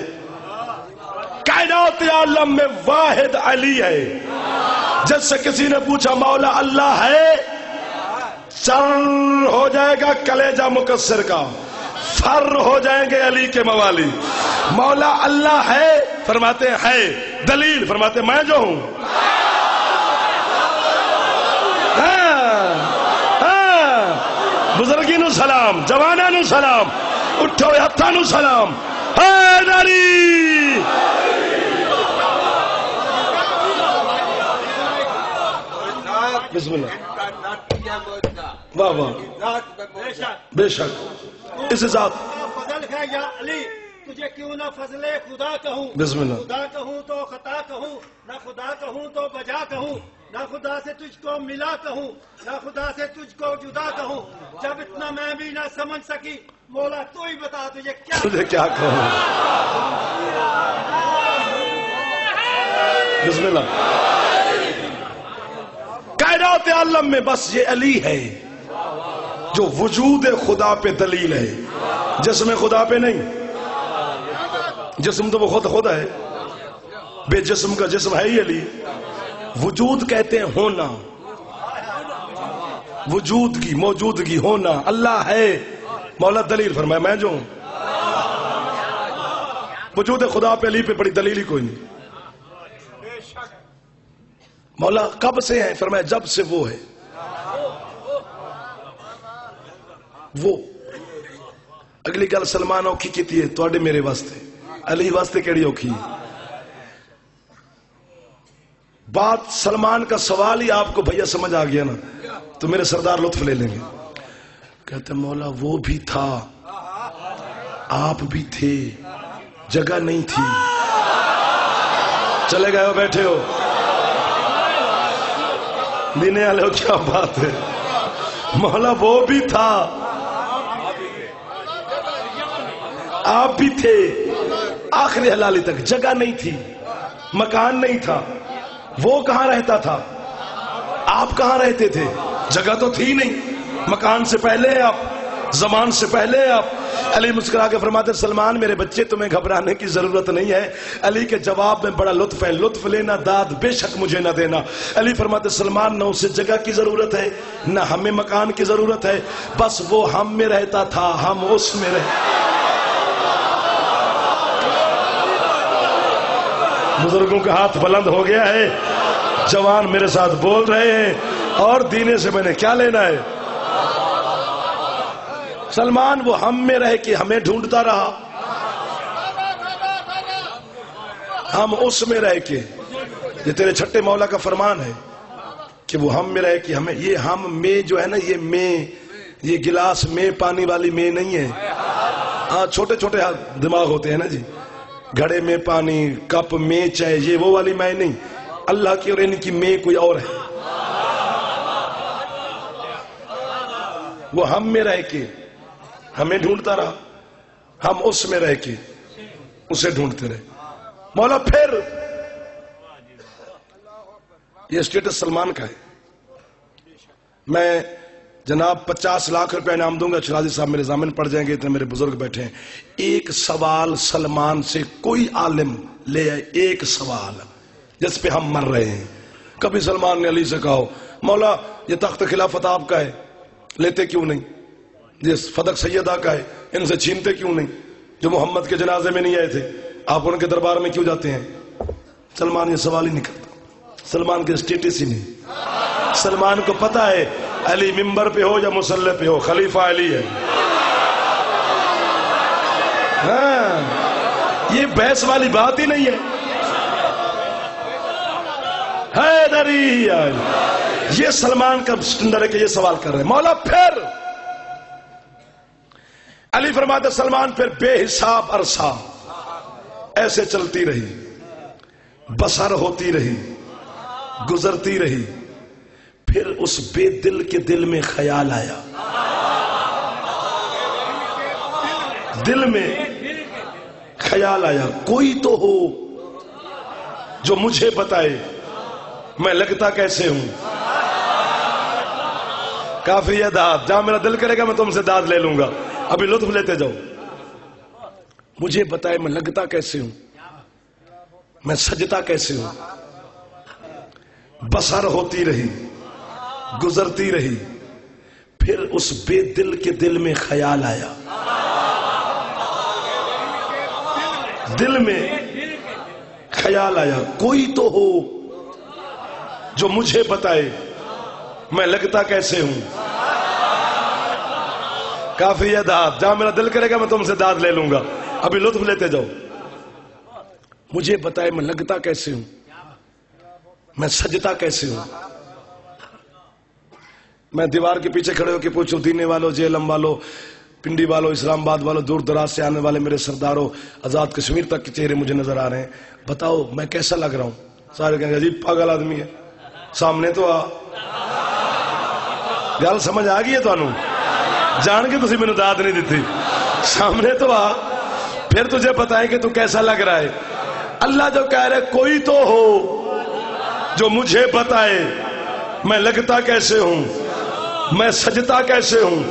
کائنات عالم میں واحد علی ہے۔ جس سے کسی نے پوچھا مولا اللہ ہے، چر ہو جائے گا کلیجہ مکسر کا، فر ہو جائیں گے علی کے موالی۔ مولا اللہ ہے فرماتے ہیں ہے، دلیل فرماتے ہیں میں جو ہوں۔ بزرگی نو سلام، جوانا نو سلام، اٹھو ہتھا نو سلام، حیدری۔ بسم اللہ، واہ واہ، بے شک اس ذات فضل ہے یا علی، تجھے کیوں نہ فضل خدا کہوں، بسم اللہ، خدا کہوں تو خطا کہوں، نہ خدا کہوں تو بجا کہوں، نہ خدا سے تجھ کو ملا کہوں، نہ خدا سے تجھ کو جدا کہوں۔ جب اتنا میں بھی نہ سمجھ سکی، مولا تو ہی بتا تجھے کیا کہوں۔ بسم اللہ۔ کائنات عالم میں بس یہ علی ہے جو وجود خدا پہ دلیل ہے، جسم خدا پہ نہیں۔ جسم تو وہ خود ہے، بے جسم کا جسم ہے ہی علی۔ وجود کہتے ہیں ہونا، وجود کی موجودگی ہونا، اللہ ہے۔ مولا دلیل فرمایا میں جو ہوں۔ وجود خدا پہ علی پہ بڑی دلیل ہی کوئی نہیں۔ مولا کب سے ہے؟ فرمایا جب سے وہ ہے۔ وہ اگلی گل سلمان اوکھی کیتی ہے تواڈے میرے واسطے، علی واسطے کیڑی اوکھی؟ بات سلمان کا سوال ہی آپ کو بھیا سمجھ آ گیا نا تو میرے سردار لطف لے لیں گے۔ کہتے مولا وہ بھی تھا، آپ بھی تھے، جگہ نہیں تھی، چلے گئے ہو، بیٹھے ہو، لینے والے ہو، کیا بات ہے۔ مولا وہ بھی تھا، آپ بھی تھے، آخری حلالی تک جگہ نہیں تھی، مکان نہیں تھا۔ وہ کہاں رہتا تھا؟ آپ کہاں رہتے تھے؟ جگہ تو تھی نہیں، مکان سے پہلے آپ، زمان سے پہلے آپ۔ علی مسکرا کے فرماتے سلمان میرے بچے تمہیں گھبرانے کی ضرورت نہیں ہے۔ علی کے جواب میں بڑا لطف ہے، لطف لینا داد بے شک مجھے نہ دینا۔ علی فرماتے سلمان نہ اسے جگہ کی ضرورت ہے نہ ہمیں مکان کی ضرورت ہے، بس وہ ہم میں رہتا تھا، ہم اس میں رہتے۔ بزرگوں کا ہاتھ بلند ہو گیا ہے، جوان میرے ساتھ بول رہے ہیں، اور دینے سے میں نے کیا لینا ہے؟ سلمان وہ ہم میں رہ کے ہمیں ڈھونڈتا رہا، ہم اس میں رہ کے۔ یہ تیرے چھٹے مولا کا فرمان ہے کہ وہ ہم میں رہ کے ہمیں، یہ ہم میں جو ہے نا، یہ میں، یہ گلاس میں پانی والی میں نہیں ہے۔ ہاں چھوٹے چھوٹے دماغ ہوتے ہیں نا جی، گھڑے میں پانی، کپ میں چائے، یہ وہ والی میں نہیں، اللہ کی اور ان کی میں کوئی اور ہے۔ وہ ہم میں رہ کے ہمیں ڈھونڈتا رہا، ہم اس میں رہ کے اسے ڈھونڈتے رہے۔ مولا پھر یہ اسٹیٹس سلمان کا ہے۔ میں جناب 50 لاکھ روپے انعام دوں گا، شرازی صاحب میرے ضامن پڑ جائیں گے، اتنے میرے بزرگ بیٹھے ہیں۔ ایک سوال سلمان سے کوئی عالم لے آئے، ایک سوال جس پہ ہم مر رہے ہیں۔ کبھی سلمان نے علی سے کہا مولا یہ تخت خلافت آپ کا ہے، لیتے کیوں نہیں؟ یہ فدق سیدہ کا ہے، ان سے چھینتے کیوں نہیں؟ جو محمد کے جنازے میں نہیں آئے تھے، آپ ان کے دربار میں کیوں جاتے ہیں؟ سلمان یہ سوال ہی نہیں کرتا، سلمان کے اسٹیٹس ہی نہیں۔ سلمان کو پتا ہے علی ممبر پہ ہو یا مصلی پہ ہو، خلیفہ علی ہے۔ ہاں یہ بحث والی بات ہی نہیں ہے۔ حیدری یہ سلمان کا سٹنڈر ہے کہ یہ سوال کر رہے ہیں۔ مولا پھر علی فرماتے سلمان پھر بے حساب عرصہ ایسے چلتی رہی، بسر ہوتی رہی، گزرتی رہی۔ پھر اس بے دل کے دل میں خیال آیا، دل میں خیال آیا کوئی تو ہو جو مجھے بتائے میں لگتا کیسے ہوں. کافی ہے داد، جہاں میرا دل کرے گا میں تم سے داد لے لوں گا. ابھی لطف لیتے جاؤ. مجھے بتائے میں لگتا کیسے ہوں، میں سجتا کیسے ہوں. بسر ہوتی رہی، گزرتی رہی، پھر اس بے دل کے دل میں خیال آیا. دل میں خیال آیا کوئی تو ہو جو مجھے بتائے میں لگتا کیسے ہوں. کافی ہے داد، جہاں میرا دل کرے گا میں تم سے داد لے لوں گا. ابھی لطف لیتے جاؤ. مجھے بتائے میں لگتا کیسے ہوں، میں سجتا کیسے ہوں. میں دیوار کے پیچھے کھڑے ہو کے پوچھوں دینے والوں، جیلم والوں، پنڈی والوں، اسلام آباد والوں، دور دراز سے آنے والے میرے سرداروں، آزاد کشمیر تک کے چہرے مجھے نظر آ رہے ہیں، بتاؤ میں کیسا لگ رہا ہوں. سارے کہیں گے عجیب پاگل آدمی ہے. سامنے تو آ گل سمجھ آ گئی ہے تانوں؟ جان کے تسی مینوں داد نہیں دیتی. سامنے تو آ پھر تجھے بتائیں کہ تو کیسا لگ رہا ہے. اللہ جو کہہ رہے کوئی تو ہو جو مجھے بتائے میں لگتا کیسے ہوں، میں سجتا کیسے ہوں.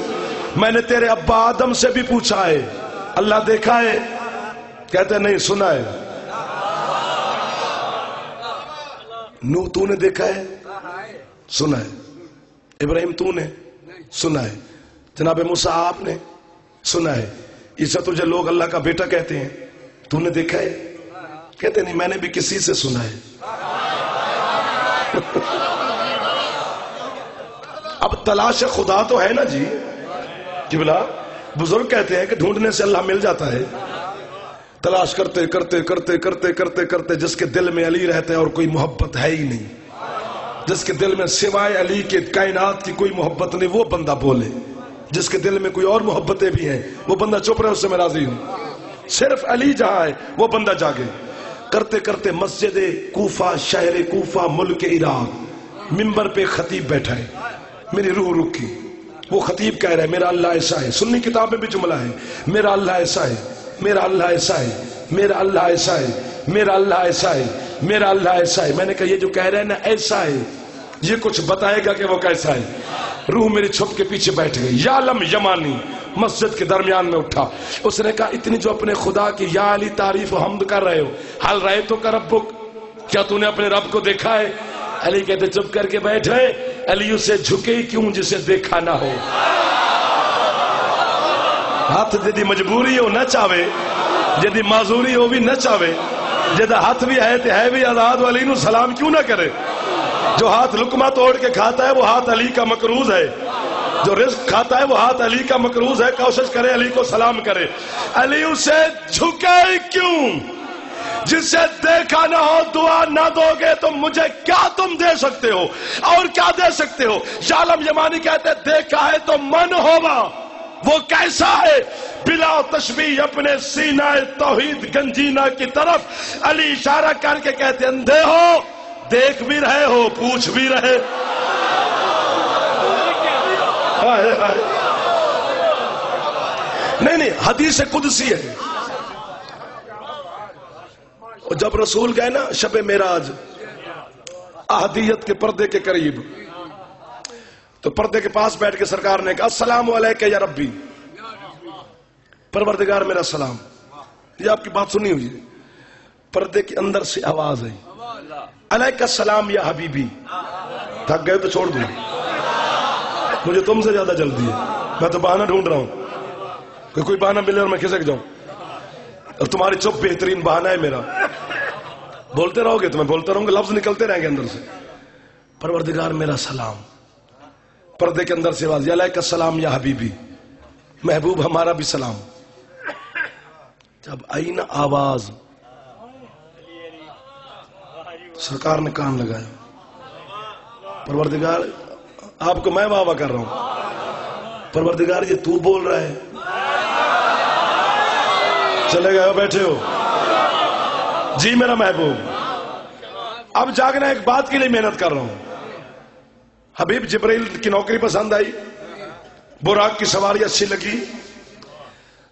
میں نے تیرے ابا آدم سے بھی پوچھا ہے اللہ دیکھا ہے، کہتے نہیں سنا ہے. نو تو نے دیکھا ہے، سنا ہے. ابراہیم تو نے سنا ہے. جناب موسیٰ آپ نے سنا ہے. عیسیٰ تجھے لوگ اللہ کا بیٹا کہتے ہیں، تو نے دیکھا ہے؟ کہتے نہیں میں نے بھی کسی سے سنا ہے. اب تلاش خدا تو ہے نا جی. قبلہ بزرگ کہتے ہیں کہ ڈھونڈنے سے اللہ مل جاتا ہے. تلاش کرتے کرتے کرتے کرتے کرتے کرتے جس کے دل میں علی رہتا ہے اور کوئی محبت ہے ہی نہیں، جس کے دل میں سوائے علی کے کائنات کی کوئی محبت نہیں، وہ بندہ بولے. جس کے دل میں کوئی اور محبتیں بھی ہیں وہ بندہ چپ رہے، اس سے میں راضی ہوں. صرف علی جہاں ہے وہ بندہ جاگے. کرتے کرتے مسجد کوفہ، شہر کوفہ، ملک عراق، منبر پہ خطیب بیٹھا ہے. میری روح رکی. وہ خطیب کہہ رہا ہے میرا اللہ ایسا ہے. سنی کتاب میں بھی جملہ ہے میرا اللہ ایسا ہے، میرا اللہ ایسا ہے، میرا اللہ ایسا ہے، میرا اللہ ایسا ہے، میرا اللہ ایسا ہے. میں نے کہا یہ جو کہہ رہے ہیں نا ایسا ہے، یہ کچھ بتائے گا کہ وہ کیسا ہے. روح میری چھپ کے پیچھے بیٹھ گئی. یا علم یمانی مسجد کے درمیان میں اٹھا. اس نے کہا اتنی جو اپنے خدا کی یا علی تعریف و حمد کر رہے ہو، حل رہے تو کا ربک، کیا تو نے اپنے رب کو دیکھا ہے؟ علی کہتے چپ کر کے بیٹھے. علی اسے جھکے کیوں جسے دیکھا نہ ہو. ہاتھ جدی مجبوری ہو نہ چاہے، جدی معذوری ہو بھی نہ چاہے، جدہ ہاتھ بھی ہے تے ہے بھی آزاد علی نو سلام کیوں نہ کرے. جو ہاتھ لقمہ توڑ کے کھاتا ہے وہ ہاتھ علی کا مقروض ہے. جو رزق کھاتا ہے وہ ہاتھ علی کا مقروض ہے. کوشش کرے علی کو سلام کرے. علی اسے جھکے کیوں جسے دیکھا نہ ہو. دعا نہ دو گے تو مجھے کیا تم دے سکتے ہو اور کیا دے سکتے ہو. شالم یمانی کہتے دیکھا ہے تو من ہوگا وہ کیسا ہے. بلا تشبیہ اپنے سینہ توحید گنجینا کی طرف علی اشارہ کر کے کہتے اندھے ہو، دیکھ بھی رہے ہو، پوچھ بھی رہے. نہیں حدیث قدسی ہے. جب رسول گئے نا شب معراج احدیت کے پردے کے قریب، تو پردے کے پاس بیٹھ کے سرکار نے کہا السلام علیکہ یا ربی، پروردگار میرا سلام. یہ آپ کی بات سنی ہوئی. پردے کے اندر سے آواز آئی علیکہ السلام یا حبیبی. تھک گئے تو چھوڑ دوں، مجھے تم سے زیادہ جلدی ہے. میں تو بہانہ ڈھونڈ رہا ہوں کہ کوئی بہانہ ملے اور میں کھسک جاؤں. اور تمہاری چپ بہترین بہانہ ہے میرا. بولتے رہو گے تو میں بولتا رہوں گا، لفظ نکلتے رہیں گے اندر سے. پروردگار میرا سلام. پردے کے اندر سے آواز علیکہ السلام یا حبیبی، محبوب ہمارا بھی سلام. جب آئی نا آواز سرکار نے کان لگایا. پروردگار آپ کو میں واہ واہ کر رہا ہوں. پروردگار یہ تو بول رہا ہے. چلے گئے ہو، بیٹھے ہو جی میرا محبوب. اب جاگنا ایک بات کے لیے محنت کر رہا ہوں. حبیب جبرائیل کی نوکری پسند آئی، براق کی سواری اچھی لگی،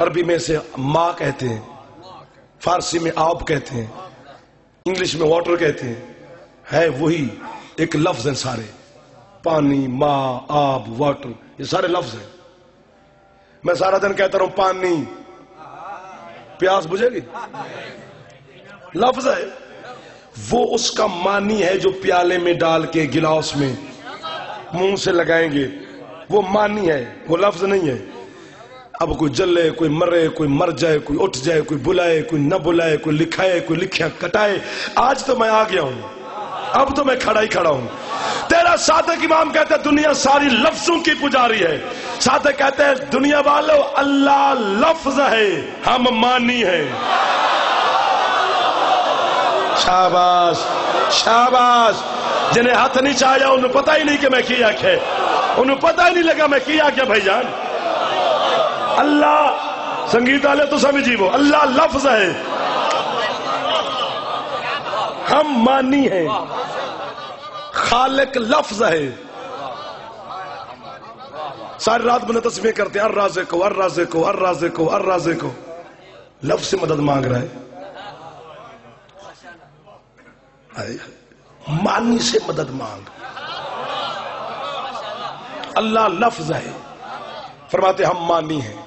عربی میں سے ماں کہتے ہیں، فارسی میں آب کہتے ہیں، انگلش میں واٹر کہتے ہیں، ہے وہی ایک لفظ ہیں سارے، پانی، ماں، آب، واٹر، یہ سارے لفظ ہیں۔ میں سارا دن کہتا رہا ہوں پانی، پیاس بجھے گی؟ لفظ ہے وہ، اس کا معنی ہے جو پیالے میں ڈال کے گلاس میں منہ سے لگائیں گے، وہ معنی ہے، وہ لفظ نہیں ہے۔ اب کوئی جلے، کوئی مرے، کوئی مر جائے، کوئی اٹھ جائے، کوئی بلائے، کوئی نہ بلائے، کوئی لکھائے، کوئی لکھیا کٹائے، آج تو میں آ گیا ہوں، اب تو میں کھڑا ہی کھڑا ہوں۔ تیرا صادق امام کہتے ہیں دنیا ساری لفظوں کی پجاری ہے۔ صادق کہتے ہیں دنیا والو اللہ لفظ ہے، ہم مانی ہیں۔ شاباش شاباش، جنہیں ہاتھ نہیں چاہیا انہوں پتہ ہی نہیں کہ میں کیا کھے، انہوں پتہ ہی نہیں لگا میں کیا کیا بھائی جان۔ اللہ سنگیت والے تو سمجھی وہ، اللہ لفظ ہے، ہم مانی ہیں، خالق لفظ ہے۔ ساری رات میں تسبیح کرتے ہیں الرازق کو الرازق کو الرازق کو الرازق کو، لفظ سے مدد مانگ رہا ہے، مانی سے مدد مانگ۔ اللہ لفظ ہے، فرماتے ہم مانی ہیں۔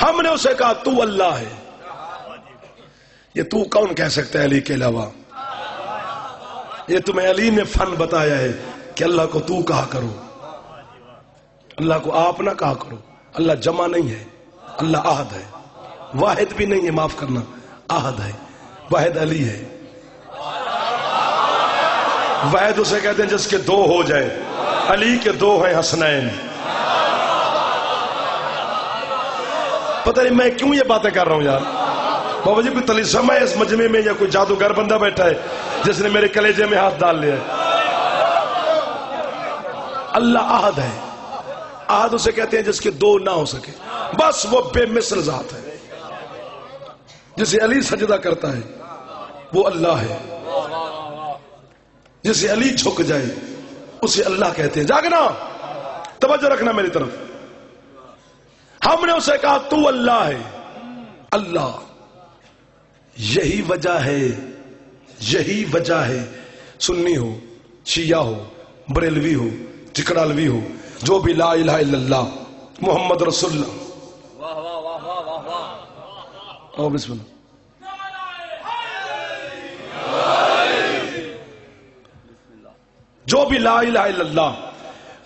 ہم نے اسے کہا تو اللہ ہے۔ یہ تو کون کہہ سکتا ہے علی کے علاوہ؟ یہ تمہیں علی نے فن بتایا ہے کہ اللہ کو تو کہا کرو، اللہ کو آپ نہ کہا کرو۔ اللہ جمع نہیں ہے، اللہ احد ہے، واحد بھی نہیں ہے، معاف کرنا، احد ہے، واحد علی ہے۔ واحد اسے کہتے ہیں جس کے دو ہو جائے، علی کے دو ہیں حسنین۔ پتہ نہیں میں کیوں یہ باتیں کر رہا ہوں یار، بابا جی کوئی طلیسم ہے اس مجمع میں یا کوئی جادوگر بندہ بیٹھا ہے جس نے میرے کلیجے میں ہاتھ ڈال لیا ہے؟ اللہ احد ہے، احد اسے کہتے ہیں جس کے دو نہ ہو سکے، بس وہ بے مثل ذات ہے۔ جسے علی سجدہ کرتا ہے وہ اللہ ہے، جسے علی جھک جائے اسے اللہ کہتے ہیں۔ جاگنا، توجہ رکھنا میری طرف۔ ہم نے اسے کہا تو اللہ ہے، اللہ، یہی وجہ ہے، یہی وجہ ہے، سنی ہو، شیعہ ہو، بریلوی ہو، ٹکڑالوی ہو، جو بھی لا الہ الا اللہ محمد رسول اللہ، او بسم اللہ، جو بھی لا الہ الا اللہ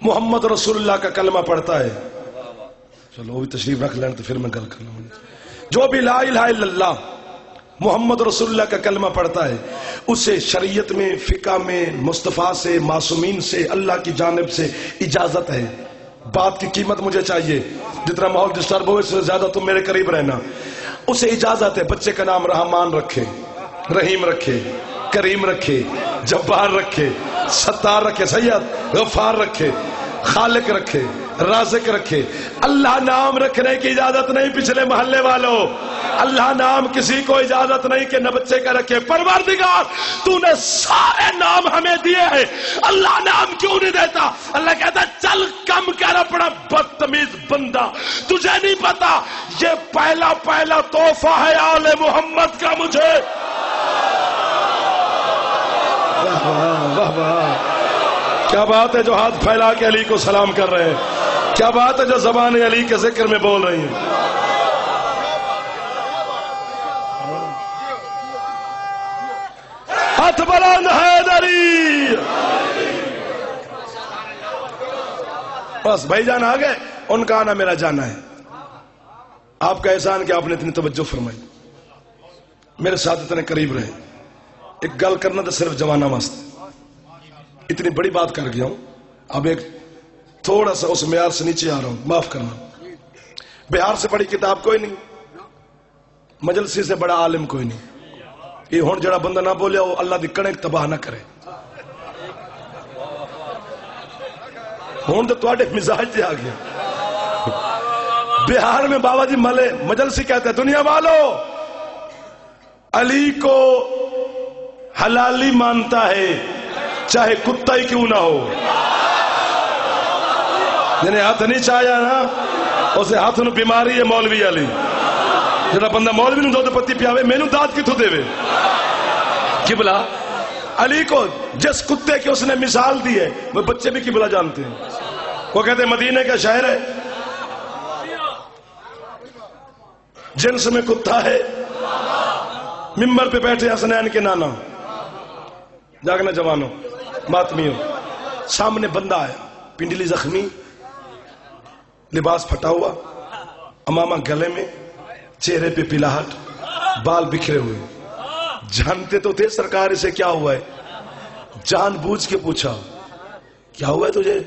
محمد رسول اللہ کا کلمہ پڑھتا ہے، چلو وہ بھی تشریف رکھ لیں تو پھر میں گل کرنا ہوں۔ جو بھی لا الہ الا اللہ محمد رسول اللہ کا کلمہ پڑھتا ہے اسے شریعت میں، فقہ میں، مصطفیٰ سے، معصومین سے، اللہ کی جانب سے اجازت ہے۔ بات کی قیمت مجھے چاہیے، جتنا ماحول ڈسٹرب ہو اس سے زیادہ تم میرے قریب رہنا۔ اسے اجازت ہے بچے کا نام رحمان رکھے، رحیم رکھے، کریم رکھے، جبار رکھے، ستار رکھے، سید غفار رکھے، خالق رکھے، رازق رکھے۔ اللہ نام رکھنے کی اجازت نہیں پچھلے محلے والوں، اللہ نام کسی کو اجازت نہیں کہ نہ بچے کا رکھے۔ پروردگار تو نے سارے نام ہمیں دیے ہیں، اللہ نام کیوں نہیں دیتا؟ اللہ کہتا چل کم کر اپنا بدتمیز بندہ، تجھے نہیں پتا یہ پہلا پہلا تحفہ ہے آل محمد کا مجھے۔ واہ واہ، کیا بات ہے جو ہاتھ پھیلا کے علی کو سلام کر رہے ہیں، کیا بات ہے جو زبان علی کے ذکر میں بول رہی ہیں۔ ہاتھ بلند حیدری، بس بھائی جان آ گئے، ان کا آنا میرا جانا ہے۔ آپ کا احسان کہ آپ نے اتنی توجہ فرمائی، میرے ساتھ اتنے قریب رہے۔ ایک گل کرنا تو صرف جوانہ واسطے، اتنی بڑی بات کر گیا ہوں، اب ایک تھوڑا سا اس معیار سے نیچے آ رہا ہوں، معاف کرنا۔ بہار سے بڑی کتاب کوئی نہیں، مجلسی سے بڑا عالم کوئی نہیں۔ یہ ہون جڑا بندہ نہ بولیا وہ اللہ دی کڑک تباہ نہ کرے۔ ہون تو تواڈے مزاج سے آ گیا۔ بہار میں بابا جی ملے مجلسی کہتے ہیں دنیا والو علی کو حلالی مانتا ہے چاہے کتا ہی کیوں نہ ہو۔ جنہیں ہاتھ نہیں چاہیا نا اسے ہاتھ نو بیماری ہے مولوی علی جڑا بندہ مولوی نو دودھ پتی پیاوے مینوں داد کتھوں دے قبلہ علی کو جس کتے کی اس نے مثال دی ہے وہ بچے بھی قبلہ جانتے ہیں. وہ کہتے ہیں مدینے کا شہر ہے جنس میں کتا ہے. ممبر پہ بیٹھے حسنین کے نانا جاگنا جوانوں ماتمیوں سامنے بندہ آیا پنڈلی زخمی لباس پھٹا ہوا امامہ گلے میں چہرے پہ پلاہٹ بال بکھرے ہوئے. جانتے تو تھے سرکار اسے کیا ہوا ہے. جان بوجھ کے پوچھا کیا ہوا ہے تجھے.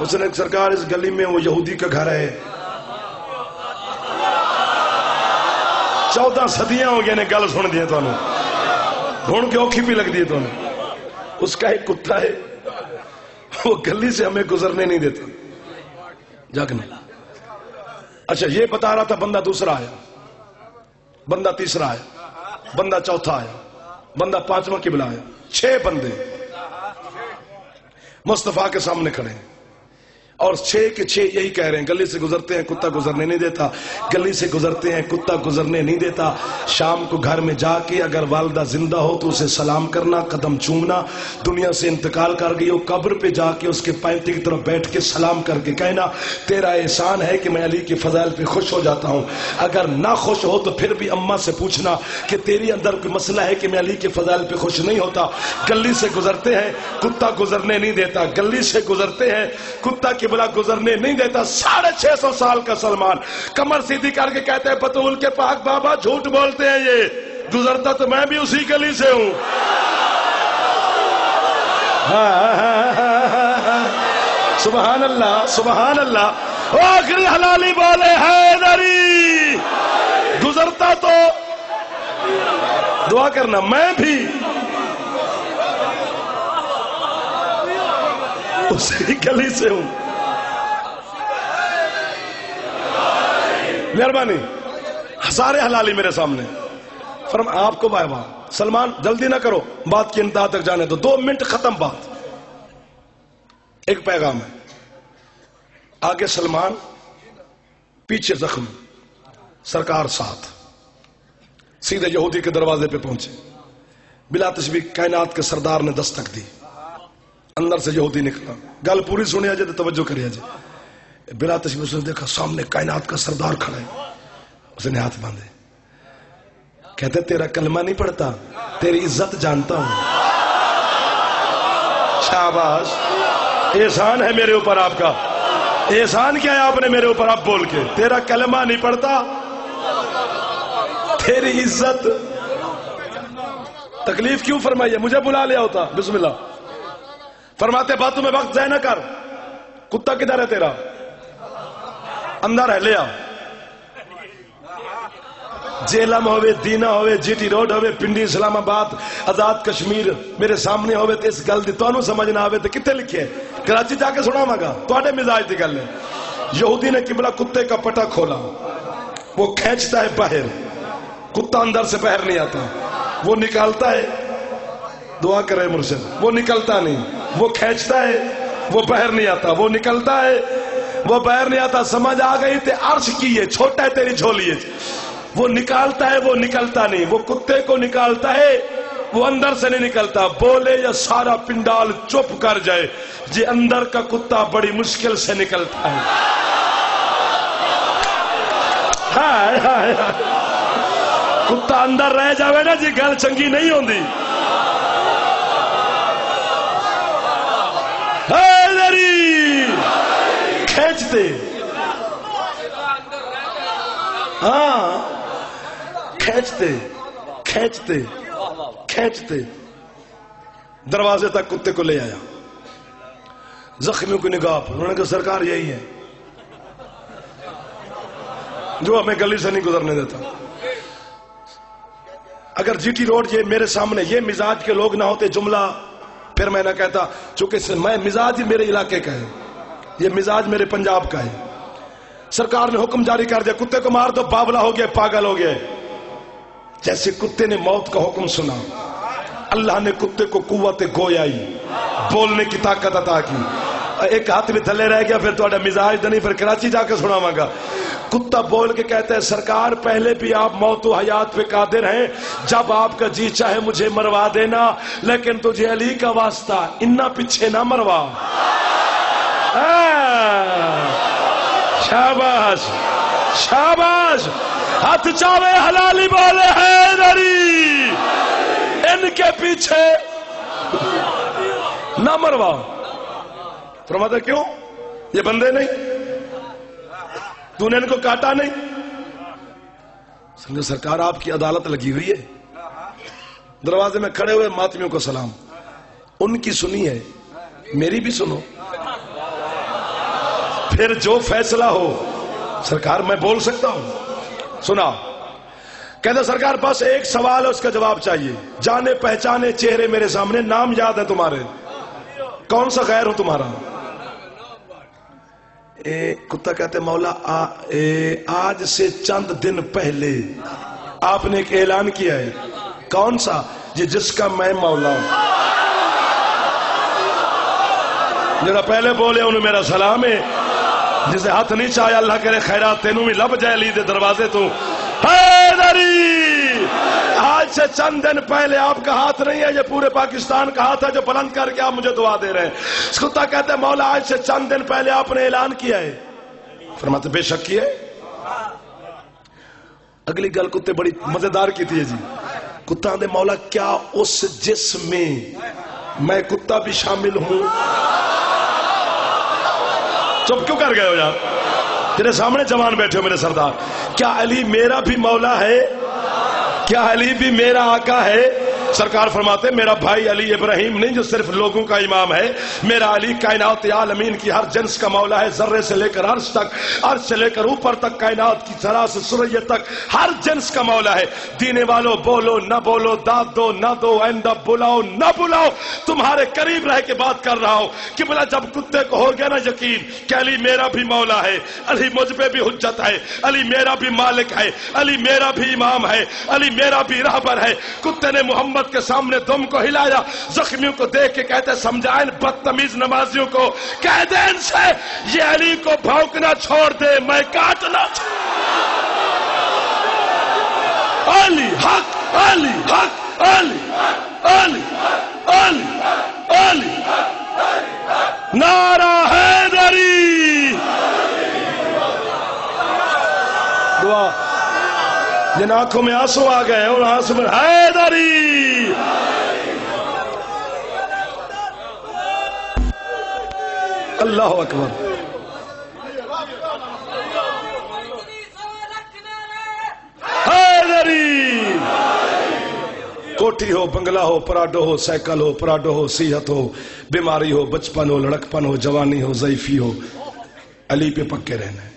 اس نے سرکار اس گلی میں وہ یہودی کا گھر ہے 14 صدیاں ہو گیا نے گل سن دی تو ہوں کے اوکھی بھی لگ دی تو اس کا ایک کتا ہے وہ گلی سے ہمیں گزرنے نہیں دیتا. جاگنے اچھا یہ بتا رہا تھا بندہ دوسرا آیا بندہ تیسرا آیا بندہ چوتھا آیا بندہ پانچواں قبلہ آیا. 6 بندے مصطفیٰ کے سامنے کھڑے ہیں اور 6 کے 6 یہی کہہ رہے ہیں گلی سے گزرتے ہیں کتا گزرنے نہیں دیتا گلی سے گزرتے ہیں کتا گزرنے نہیں دیتا. شام کو گھر میں جا کے اگر والدہ زندہ ہو تو اسے سلام کرنا قدم چومنا. دنیا سے انتقال کر گئی ہو قبر پہ جا کے اس کے پینٹی کی طرف بیٹھ کے سلام کر کے کہنا تیرا احسان ہے کہ میں علی کے فضائل پہ خوش ہو جاتا ہوں. اگر نہ خوش ہو تو پھر بھی اماں سے پوچھنا کہ تیری اندر کوئی مسئلہ ہے کہ میں علی کے فضائل پہ خوش نہیں ہوتا. گلی سے گزرتے ہیں کتا گزرنے نہیں دیتا گلی سے گزرتے ہیں کتا قبلہ گزرنے نہیں دیتا. 650 سال کا سلمان کمر سیدھی کر کے کہتے ہیں بطول کے پاک بابا جھوٹ بولتے ہیں یہ گزرتا تو میں بھی اسی گلی سے ہوں. سبحان اللہ سبحان اللہ. آخری حلالی بولے حیدری گزرتا تو دعا کرنا میں بھی اسی گلی سے ہوں. مہربانی سارے حلالی میرے سامنے فرم آپ کو بھائی سلمان جلدی نہ کرو بات کی انتہا تک جانے دو 2 منٹ ختم بات. ایک پیغام ہے آگے سلمان پیچھے زخم سرکار ساتھ سیدھے یہودی کے دروازے پہ پہنچے. بلا تشبیہ کائنات کے سردار نے دستک دی. اندر سے یہودی نکلا گل پوری سنیا جائے تو توجہ کریا جائے. بلا تشبیہ اس نے دیکھا سامنے کائنات کا سردار کھڑا ہے. اس نے ہاتھ باندھے کہتے تیرا کلمہ نہیں پڑھتا تیری عزت جانتا ہوں. شاباش احسان ہے میرے اوپر آپ کا. احسان کیا ہے آپ نے میرے اوپر آپ بول کے تیرا کلمہ نہیں پڑھتا تیری عزت. تکلیف کیوں فرمائی ہے مجھے بلا لیا ہوتا. بسم اللہ فرماتے باتوں میں وقت ضائع نہ کر. کتا کدھر ہے تیرا اندر ہے لیا جیلم ہوئے دینا ہوئے جی ٹی روڈ ہوئے پنڈی اسلام آباد آزاد کشمیر میرے سامنے ہوئے تو اس گل دی تو سمجھنا ہوئے تو کتنے لکھے کراچی جا کے سنا مگا تو مزاج دی گل ہے. یہودی نے قبلہ کتے کا پٹا کھولا وہ کھینچتا ہے باہر کتا اندر سے باہر نہیں آتا وہ نکالتا ہے. دعا کرے مرشد وہ نکلتا نہیں وہ کھینچتا ہے وہ باہر نہیں آتا وہ نکلتا ہے وہ باہر نہیں آتا. سمجھ آ گئی تے عرش کی ہے چھوٹا ہے تیری جھولی ہے. وہ نکالتا ہے وہ نکلتا نہیں وہ کتے کو نکالتا ہے وہ اندر سے نہیں نکلتا. بولے یا سارا پنڈال چپ کر جائے جی اندر کا کتا بڑی مشکل سے نکلتا ہے. کتا اندر رہ جاوے نا جی گل چنگی نہیں ہوندی. کھینچتے ہاں کھینچتے کھینچتے کھینچتے دروازے تک کتے کو لے آیا. زخمیوں کی نگاہ پر انہوں نے کہا سرکار یہی ہے جو ہمیں گلی سے نہیں گزرنے دیتا. اگر جی ٹی روڈ یہ میرے سامنے یہ مزاج کے لوگ نہ ہوتے جملہ پھر میں نہ کہتا چونکہ میں مزاج ہی میرے علاقے کا ہے یہ مزاج میرے پنجاب کا ہے. سرکار نے حکم جاری کر دیا کتے کو مار دو بابلا ہو گیا پاگل ہو گیا. جیسے کتے نے موت کا حکم سنا اللہ نے کتے کو قوت گویائی بولنے کی طاقت عطا کی. ایک ہاتھ بھی تھلے رہ گیا پھر تھوڑا مزاج نہیں، پھر کراچی جا کے سناواں گا۔ کتا بول کے کہتا ہے سرکار پہلے بھی آپ موت و حیات پہ قادر ہیں، جب آپ کا جی چاہے مجھے مروا دینا، لیکن تجھے علی کا واسطہ انا پیچھے نہ مروا۔ شاباش شاباش، ہاتھ چاوے حلالی بولے حیدری، ان کے پیچھے نہ مروا۔ فرماتا کیوں؟ یہ بندے نہیں، تو نے ان کو کاٹا نہیں؟ سمجھو سرکار آپ کی عدالت لگی ہوئی ہے۔ دروازے میں کھڑے ہوئے ماتمیوں کو سلام، ان کی سنی ہے، میری بھی سنو، پھر جو فیصلہ ہو۔ سرکار میں بول سکتا ہوں؟ سنا، کہتا سرکار بس ایک سوال ہے، اس کا جواب چاہیے۔ جانے پہچانے چہرے میرے سامنے، نام یاد ہے تمہارے، کون سا غیر ہو تمہارا؟ کتا کہتے مولا آج سے چند دن پہلے آپ نے ایک اعلان کیا ہے، کون سا؟ یہ جس کا میں مولا ہوں۔ جنہا پہلے بولے انہوں میرا سلام ہے، جسے ہاتھ نہیں چاہے اللہ کرے خیرات تینوں بھی لب جائے لی دے دروازے تو۔ حیدری آج سے چند دن پہلے آپ کا ہاتھ نہیں ہے، یہ پورے پاکستان کا ہاتھ ہے جو بلند کر کے آپ مجھے دعا دے رہے ہیں۔ کتا کہتے ہیں مولا آج سے چند دن پہلے آپ نے اعلان کیا ہے۔ فرماتے بے شک کیا ہے۔ اگلی گل کتے بڑی مزیدار کی تھی جی۔ کتا دے مولا کیا اس جسم میں کتا بھی شامل ہوں؟ چپ کیوں کر گئے ہو یار؟ تیرے سامنے جوان بیٹھے ہو میرے سردار، کیا علی میرا بھی مولا ہے؟ کیا علی بھی میرا آقا ہے؟ سرکار فرماتے میرا بھائی علی ابراہیم نہیں جو صرف لوگوں کا امام ہے، میرا علی کائنات عالمین کی ہر جنس کا مولا ہے، ذرے سے لے کر عرش تک، عرش سے لے کر اوپر تک، کائنات کی ذرا سے سریت تک ہر جنس کا مولا ہے۔ دینے والوں بولو نہ بولو، داد دو نہ دو، آئندہ بلاؤ نہ بلاؤ، تمہارے قریب رہ کے بات کر رہا ہوں کہ بلا جب کتے کو ہو گیا نا یقین کہ علی میرا بھی مولا ہے، علی مجھ پہ بھی حجت ہے، علی میرا بھی مالک ہے، علی میرا بھی امام ہے، علی میرا بھی رہبر ہے، کتے نے محمد کے سامنے دم کو ہلایا، زخمیوں کو دیکھ کے کہتے سمجھائیں بدتمیز نمازیوں کو، کہہ دیں ان سے یہ علی کو بھونکنا چھوڑ دے، میں کاٹنا علی حق علی حق علی علی علی علی نعرہ حیدری۔ دعا جن آنکھوں میں آنسو آ گئے اور آنسو میں حیدری۔ اللہ اکبر۔ حیدری کوٹھی ہو، بنگلہ ہو، پراڈو ہو، سائیکل ہو، پراڈو ہو، صحت ہو، بیماری ہو، بچپن ہو، لڑکپن ہو، جوانی ہو، ضعیفی ہو، علی پہ پکے رہنا ہے۔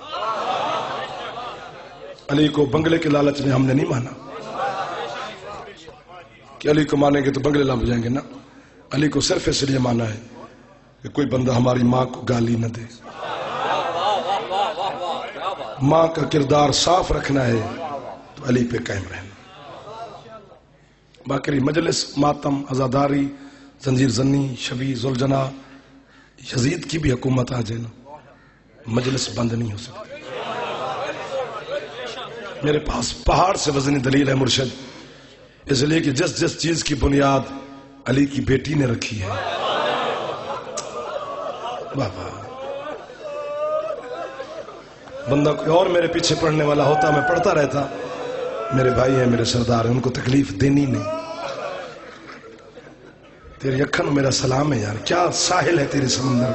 علی کو بنگلے کے لالچ میں ہم نے نہیں مانا کہ علی کو مانیں گے تو بنگلے لانپ جائیں گے، نا، علی کو صرف اس لیے مانا ہے کہ کوئی بندہ ہماری ماں کو گالی نہ دے، ماں کا کردار صاف رکھنا ہے تو علی پہ قائم رہنا۔ باقی مجلس ماتم، عزاداری، زنجیر زنی، شبی، ذوالجناح، یزید کی بھی حکومت آ جائے نا، مجلس بند نہیں ہو سکتی۔ میرے پاس پہاڑ سے وزنی دلیل ہے مرشد، اس لیے کہ جس جس چیز کی بنیاد علی کی بیٹی نے رکھی ہے، بابا بندہ کوئی اور میرے پیچھے پڑھنے والا ہوتا میں پڑھتا رہتا، میرے بھائی ہیں، میرے سردار ہیں، ان کو تکلیف دینی نہیں۔ تیری اکھن میرا سلام ہے یار، کیا ساحل ہے تیری سمندر،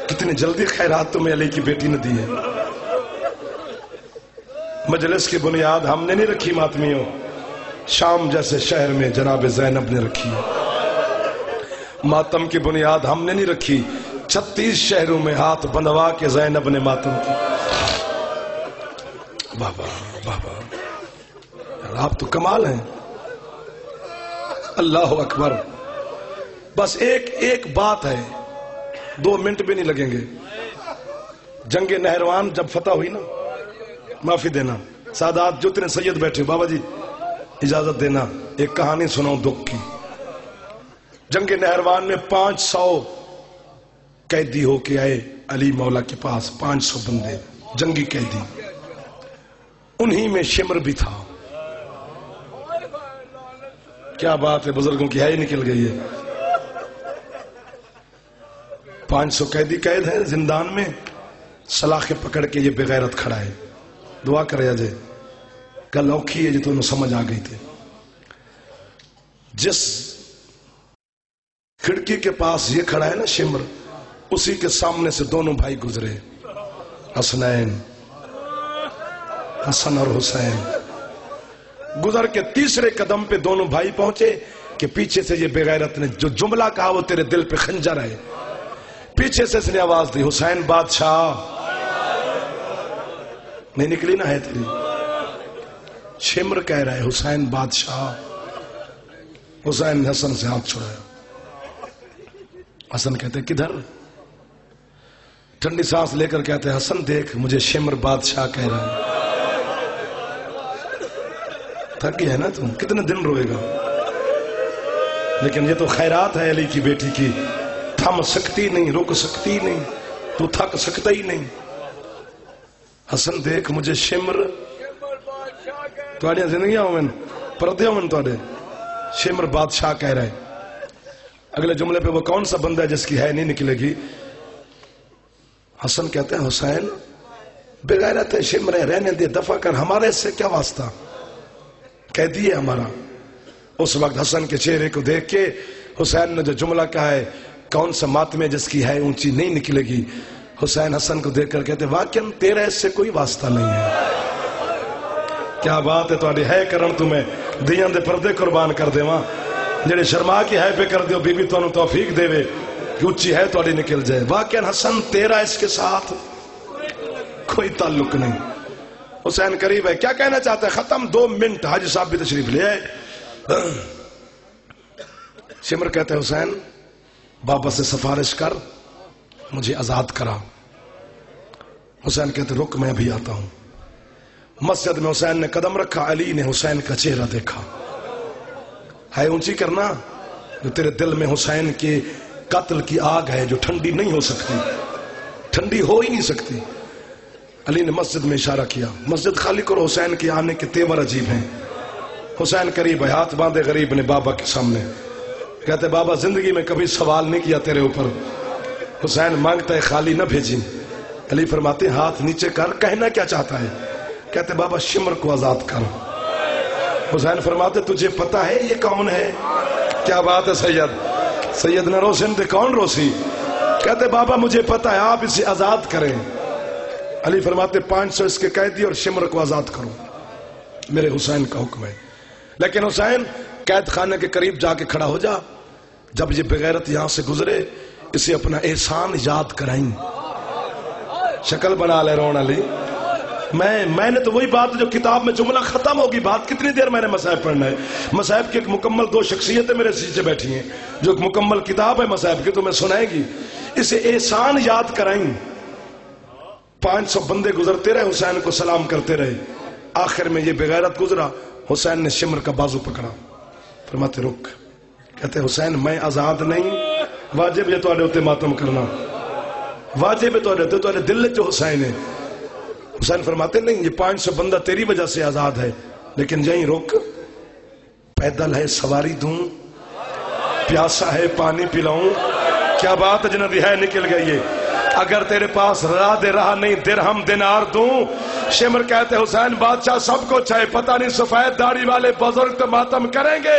کتنی جلدی خیرات تمہیں علی کی بیٹی نے دی ہے۔ مجلس کی بنیاد ہم نے نہیں رکھی ماتمیوں، شام جیسے شہر میں جناب زینب نے رکھی ہے۔ ماتم کی بنیاد ہم نے نہیں رکھی، 36 شہروں میں ہاتھ بندوا کے زینب نے ماتم کی۔ بابا بابا یار آپ تو کمال ہیں، اللہ اکبر۔ بس ایک بات ہے، 2 منٹ بھی نہیں لگیں گے۔ جنگ نہروان جب فتح ہوئی نا، معافی دینا سادات جو اتنے سید بیٹھے، بابا جی اجازت دینا ایک کہانی سناؤں دکھ کی۔ جنگ نہروان میں 500 قیدی ہو کے آئے علی مولا کے پاس، 500 بندے جنگی قیدی، انہی میں شمر بھی تھا۔ کیا بات ہے، بزرگوں کی حیا نکل گئی ہے۔ 500 قیدی قید ہیں زندان میں، سلاخیں پکڑ کے یہ بغیرت کھڑا ہے۔ دعا کرے اجے گل اوکھی ہے جو تمہیں سمجھ آ گئی تھی۔ جس کھڑکی کے پاس یہ کھڑا ہے نا شمر، اسی کے سامنے سے دونوں بھائی گزرے، حسنین، حسن اور حسین۔ گزر کے تیسرے قدم پہ دونوں بھائی پہنچے کہ پیچھے سے یہ بغیرت نے جو جملہ کہا وہ تیرے دل پہ خنجر ہے۔ پیچھے سے اس نے آواز دی، حسین بادشاہ، نہیں نکلی نہ ہے تیری۔ شمر کہہ رہا ہے حسین بادشاہ۔ حسین نے حسن سے ہاتھ چھڑایا۔ حسن کہتے کدھر؟ ٹھنڈی سانس لے کر کہتے حسن دیکھ مجھے شمر بادشاہ کہہ رہا ہے۔ تھک گیا ہے نا تم، کتنے دن روئے گا؟ لیکن یہ تو خیرات ہے علی کی بیٹی کی، تھم سکتی نہیں، رک سکتی نہیں، تو تھک سکتا ہی نہیں۔ حسن دیکھ مجھے شمر، تھوڑی زندگیاں ہوئے پردے ہوئے تھوڑے، شمر بادشاہ کہہ رہے۔ اگلے جملے پہ وہ کون سا بندہ ہے جس کی ہے نہیں نکلے گی؟ حسن کہتے ہیں حسین بغیرت ہے، شمر ہے، رہنے دے، دفع کر، ہمارے اس سے کیا واسطہ، قیدی ہے ہمارا۔ اس وقت حسن کے چہرے کو دیکھ کے حسین نے جو جملہ کہا ہے کون سا ماتم ہے جس کی ہے اونچی نہیں نکلے گی، حسین حسن کو دیکھ کر کہتے واقعاً تیرا اس سے کوئی واسطہ نہیں ہے۔ کیا بات ہے، تھوڑی ہے کرن تمہیں دیاں دے پردے قربان کر دے، وہاں جڑے شرما کی ہے پہ کر دیو، بی بی تو انہوں توفیق دے وے کہ اونچی ہے تھوڑی نکل جائے۔ واقعاً حسن تیرا اس کے ساتھ کوئی تعلق نہیں۔ حسین قریب ہے، کیا کہنا چاہتا ہے؟ ختم، 2 منٹ، حاجی صاحب بھی تشریف لے آئے۔ شمر کہتے ہیں حسین بابا سے سفارش کر مجھے آزاد کرا۔ حسین کہتے رک میں بھی آتا ہوں۔ مسجد میں حسین نے قدم رکھا، علی نے حسین کا چہرہ دیکھا۔ ہے اونچی کرنا جو تیرے دل میں حسین کے قتل کی آگ ہے جو ٹھنڈی نہیں ہو سکتی، ٹھنڈی ہو ہی نہیں سکتی۔ علی نے مسجد میں اشارہ کیا، مسجد خالی کرو، حسین کے آنے کے تیور عجیب ہیں۔ حسین قریب ہے، ہاتھ باندھے غریب نے بابا کے سامنے، کہتے بابا زندگی میں کبھی سوال نہیں کیا تیرے اوپر، حسین مانگتا ہے خالی نہ بھیجیں۔ علی فرماتے ہاتھ نیچے کر، کہنا کیا چاہتا ہے؟ کہتے بابا شمر کو آزاد کر۔ حسین فرماتے تجھے پتا ہے یہ کون ہے؟ کیا بات ہے سید، سیدنا روشن تھے، کون روسی؟ کہتے بابا مجھے پتا ہے، آپ اسے آزاد کریں۔ علی فرماتے 500 اس کے قیدی اور شمر کو آزاد کرو، میرے حسین کا حکم ہے۔ لیکن حسین قید خانے کے قریب جا کے کھڑا ہو جا، جب یہ بغیرت یہاں سے گزرے اسے اپنا احسان یاد کرائیں۔ شکل بنا لے رون علی، میں نے تو وہی بات جو کتاب میں جملہ ختم ہوگی، بات کتنی دیر میں نے مصائب پڑھنا ہے؟ مصائب کی ایک مکمل 2 شخصیتیں میرے پیچھے بیٹھی ہیں، جو ایک مکمل کتاب ہے مصائب کی، تو میں سنائے گی، اسے احسان یاد کرائیں۔ 500 بندے گزرتے رہے، حسین کو سلام کرتے رہے، آخر میں یہ بغیرت گزرا، حسین نے شمر کا بازو پکڑا، فرماتے رک۔ کہتے حسین میں آزاد نہیں، واجب ہے تو ہوتے ماتم کرنا، واجب ہے تو دل جو حسین ہے۔ حسین فرماتے نہیں، یہ 500 بندہ تیری وجہ سے آزاد ہے، لیکن یہیں روک، پیدل ہے سواری دوں، پیاسا ہے پانی پلاؤں۔ کیا بات جنہی ہے نکل گئی ہے، اگر تیرے پاس راہ نہیں درہم دینار دوں۔ شمر کہتے حسین بادشاہ سب کو چاہے، پتہ نہیں سفید داڑھی والے بزرگ تو ماتم کریں گے،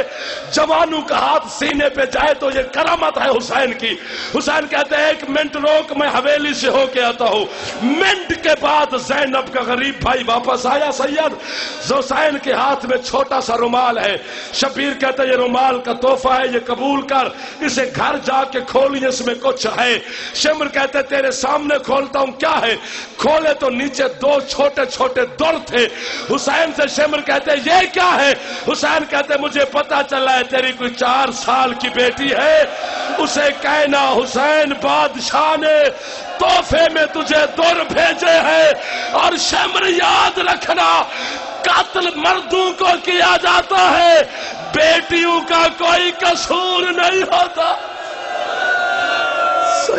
جوانوں کا ہاتھ سینے پہ جائے تو یہ کرامت ہے حسین کی۔ حسین کہتے ہیں 1 منٹ روک، میں حویلی سے ہو کے آتا ہوں۔ منٹ کے بعد زینب کا غریب بھائی واپس آیا۔ سید حسین کے ہاتھ میں چھوٹا سا رومال ہے، شبیر کہتے یہ رومال کا تحفہ ہے، یہ قبول کر، اسے گھر جا کے کھولی، اس میں کچھ ہے۔ شمر کہتے تیرے سامنے کھولتا ہوں، کیا ہے؟ کھولے تو نیچے 2 چھوٹے چھوٹے در تھے۔ حسین سے شمر کہتے یہ کیا ہے؟ حسین کہتے مجھے پتا چلا ہے تیری کوئی 4 سال کی بیٹی ہے، اسے کہنا حسین بادشاہ نے تحفے میں تجھے در بھیجے ہیں، اور شمر یاد رکھنا قتل مردوں کو کیا جاتا ہے، بیٹیوں کا کوئی قصور نہیں ہوتا۔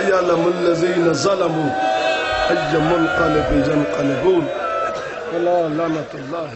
سيعلم الذين ظلموا أي منقلب ينقلبون ولا لعنة الله